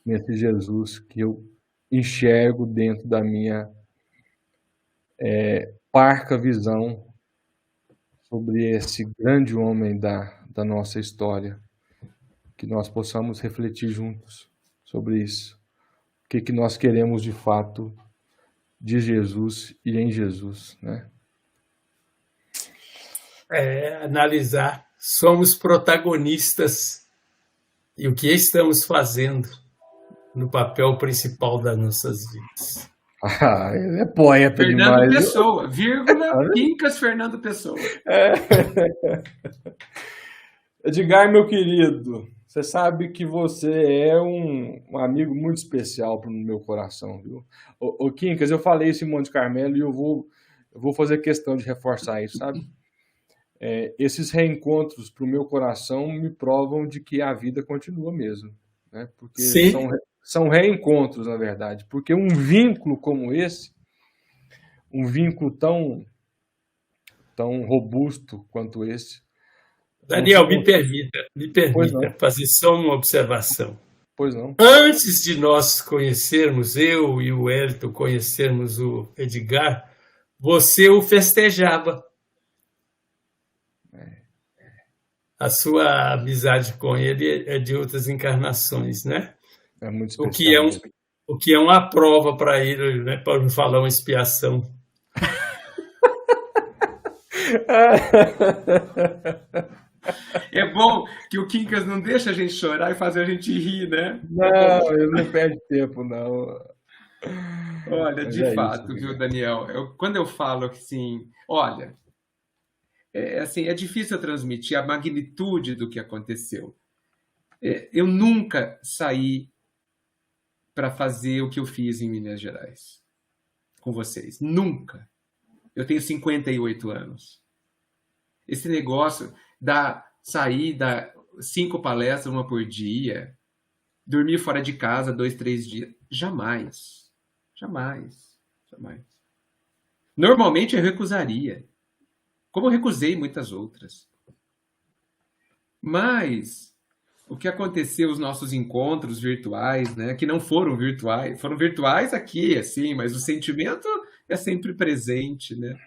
Speaker 2: nesse Jesus que eu enxergo dentro da minha parca visão sobre esse grande homem da nossa história. Que nós possamos refletir juntos sobre isso. O que nós queremos de fato de Jesus e em Jesus, né?
Speaker 4: Analisar, somos protagonistas e o que estamos fazendo no papel principal das nossas vidas.
Speaker 2: Ele é poeta
Speaker 3: Fernando
Speaker 2: demais.
Speaker 3: Pessoa, vírgula, Quincas Fernando Pessoa.
Speaker 2: Edgar, meu querido, você sabe que você é um amigo muito especial para o meu coração, viu? Ô, Quincas, eu falei isso em Monte Carmelo e eu vou fazer questão de reforçar isso, sabe? Esses reencontros para o meu coração me provam de que a vida continua mesmo, né? Porque são reencontros, na verdade. Porque um vínculo como esse, um vínculo tão robusto quanto esse...
Speaker 4: Daniel, me permita fazer só uma observação.
Speaker 2: Pois não.
Speaker 4: Antes de nós conhecermos, eu e o Wellington conhecermos o Edgar, você o festejava. A sua amizade com ele é de outras encarnações, né?
Speaker 2: É muito especial.
Speaker 4: O que é uma prova para ele, né? Para não falar uma expiação.
Speaker 3: É bom que o Quincas não deixa a gente chorar e faz a gente rir, né?
Speaker 2: Não, ele não perde tempo, não.
Speaker 3: Olha,
Speaker 2: Mas
Speaker 3: de fato,
Speaker 2: isso,
Speaker 3: viu, Daniel? Quando eu falo que assim, olha, assim, é difícil eu transmitir a magnitude do que aconteceu. Eu nunca saí para fazer o que eu fiz em Minas Gerais com vocês. Nunca. Eu tenho 58 anos. Esse negócio sair, 5 palestras, uma por dia, dormir fora de casa 2, 3 dias, jamais. Jamais. Jamais. Normalmente eu recusaria, como eu recusei muitas outras. Mas o que aconteceu, os nossos encontros virtuais, né, que não foram virtuais aqui, assim, mas o sentimento é sempre presente, né?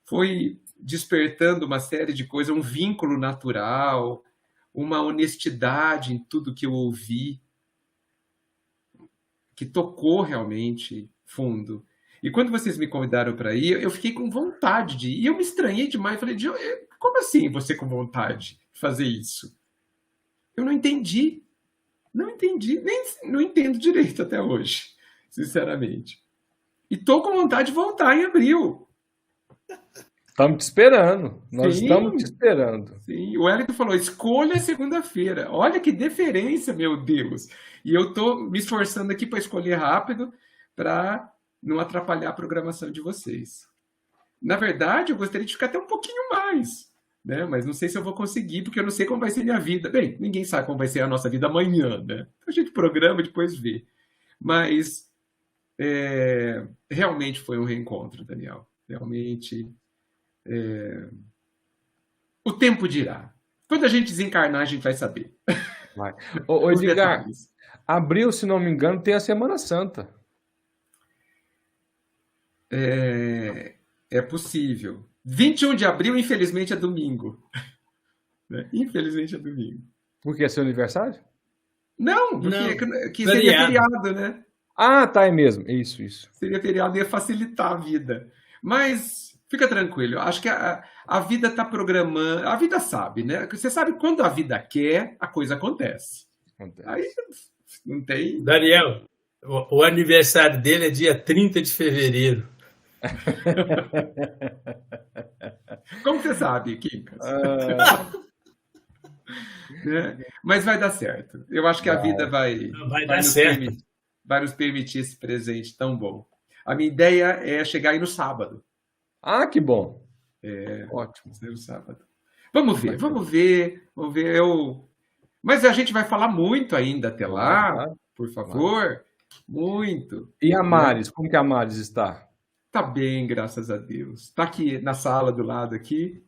Speaker 3: Foi despertando uma série de coisas, um vínculo natural, uma honestidade em tudo que eu ouvi, que tocou realmente fundo. E quando vocês me convidaram para ir, eu fiquei com vontade de ir. E eu me estranhei demais. Falei, como assim você com vontade de fazer isso? Eu não entendi. Não entendi. Nem não entendo direito até hoje, sinceramente. E estou com vontade de voltar em abril.
Speaker 2: Estamos te esperando. Nós estamos te esperando.
Speaker 3: Sim, o Wellington falou, escolha segunda-feira. Olha que deferência, meu Deus. E eu estou me esforçando aqui para escolher rápido para não atrapalhar a programação de vocês. Na verdade, eu gostaria de ficar até um pouquinho mais, né? Mas não sei se eu vou conseguir, porque eu não sei como vai ser minha vida. Bem, ninguém sabe como vai ser a nossa vida amanhã, né? A gente programa e depois vê. Mas realmente foi um reencontro, Daniel. Realmente... O tempo dirá. Quando a gente desencarnar, a gente vai saber.
Speaker 2: Vai. Ô, Edgar, abril, se não me engano, tem a Semana Santa.
Speaker 3: É possível. 21 de abril, infelizmente, é domingo. Infelizmente é domingo.
Speaker 2: Por que? É seu aniversário?
Speaker 3: Não, porque seria feriado, né?
Speaker 2: Ah, tá, é mesmo. Isso.
Speaker 3: Seria feriado e ia facilitar a vida. Mas... Fica tranquilo, eu acho que a vida está programando, a vida sabe, né? Você sabe quando a vida quer, a coisa acontece. Aí não tem...
Speaker 4: Daniel, o aniversário dele é dia 30 de fevereiro.
Speaker 3: Como você sabe, Quincas? Mas vai dar certo. Eu acho que a vida vai nos permitir esse presente tão bom. A minha ideia é chegar aí no sábado.
Speaker 2: Ah, que bom.
Speaker 3: Ótimo, no sábado. Vamos ver. Mas a gente vai falar muito ainda até lá, por favor. Muito.
Speaker 2: E a Maris? Como que a Maris está?
Speaker 3: Está bem, graças a Deus. Está aqui na sala do lado aqui.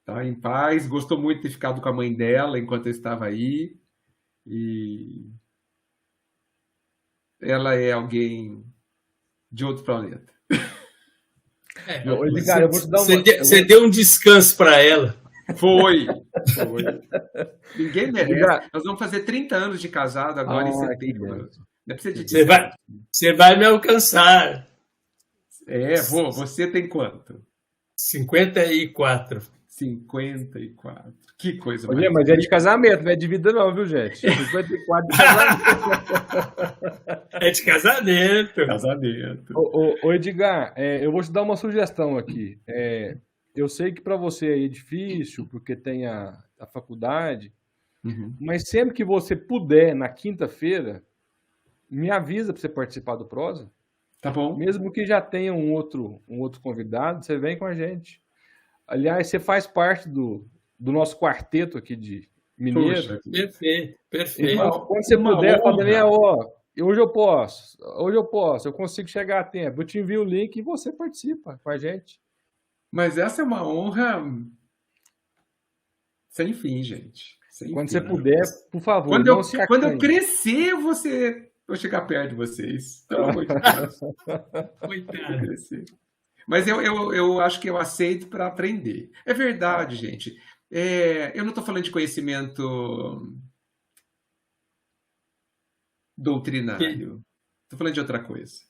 Speaker 3: Tá em paz, gostou muito de ter ficado com a mãe dela enquanto eu estava aí. E ela é alguém de outro planeta.
Speaker 2: Edgar, eu vou te dar
Speaker 4: Você deu um descanso para ela.
Speaker 3: Foi. Ninguém merece. Nós vamos fazer 30 anos de casado agora em setembro. Não precisa de descanso.
Speaker 4: Você vai me alcançar.
Speaker 3: Vou. Você tem quanto?
Speaker 4: 54.
Speaker 3: 54. Que coisa
Speaker 2: mais. Mas é de casamento, não é de vida não, viu, gente? 54 de casamento.
Speaker 4: É de casamento.
Speaker 2: Ô Edgar, eu vou te dar uma sugestão aqui. Eu sei que para você aí é difícil, porque tem a faculdade, mas sempre que você puder, na quinta-feira, me avisa para você participar do Prosa.
Speaker 3: Tá bom.
Speaker 2: Mesmo que já tenha um outro convidado, você vem com a gente. Aliás, você faz parte do nosso quarteto aqui de Mineiro.
Speaker 4: Poxa, perfeito.
Speaker 2: Então, quando você puder, fala, Daniel, hoje eu posso, eu consigo chegar a tempo. Eu te envio o link e você participa com a gente.
Speaker 3: Mas essa é uma honra sem fim, gente.
Speaker 2: Quando você puder, por favor,
Speaker 3: quando eu crescer, vou chegar perto de vocês. Pelo amor de Deus.
Speaker 4: Coitado.
Speaker 3: Mas eu acho que eu aceito para aprender. É verdade, gente. Eu não estou falando de conhecimento doutrinário. Estou falando de outra coisa.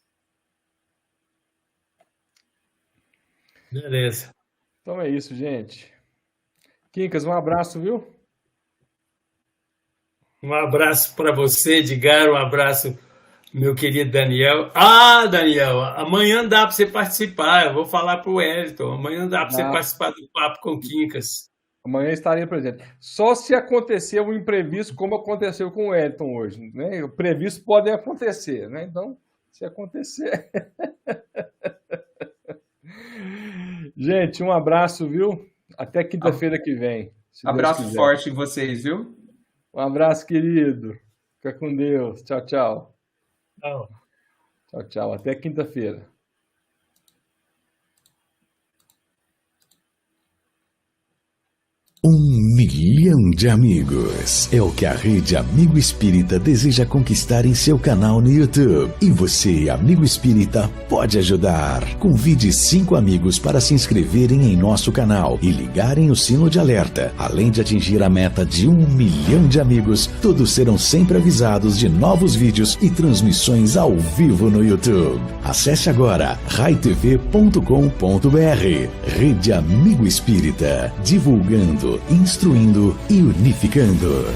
Speaker 4: Beleza.
Speaker 2: Então é isso, gente. Quincas, um abraço, viu?
Speaker 4: Um abraço para você, Edgar. Um abraço, meu querido Daniel. Daniel, amanhã dá para você participar. Eu vou falar para o Wellington. Amanhã dá para você participar do Papo com Quincas.
Speaker 2: Amanhã estarei presente. Só se acontecer um imprevisto, como aconteceu com o Wellington hoje. Né? Imprevistos podem acontecer, né? Então, se acontecer... Gente, um abraço, viu? Até quinta-feira que vem.
Speaker 3: Abraço forte em vocês, viu?
Speaker 2: Um abraço, querido. Fica com Deus. Tchau, tchau. Tchau, tchau. Até quinta-feira.
Speaker 5: 1 milhão de amigos é o que a Rede Amigo Espírita deseja conquistar em seu canal no YouTube. E você, amigo espírita, pode ajudar. Convide 5 amigos para se inscreverem em nosso canal e ligarem o sino de alerta. Além de atingir a meta de 1 milhão de amigos, todos serão sempre avisados de novos vídeos e transmissões ao vivo no YouTube. Acesse agora raitv.com.br. Rede Amigo Espírita, divulgando, instruindo e unificando.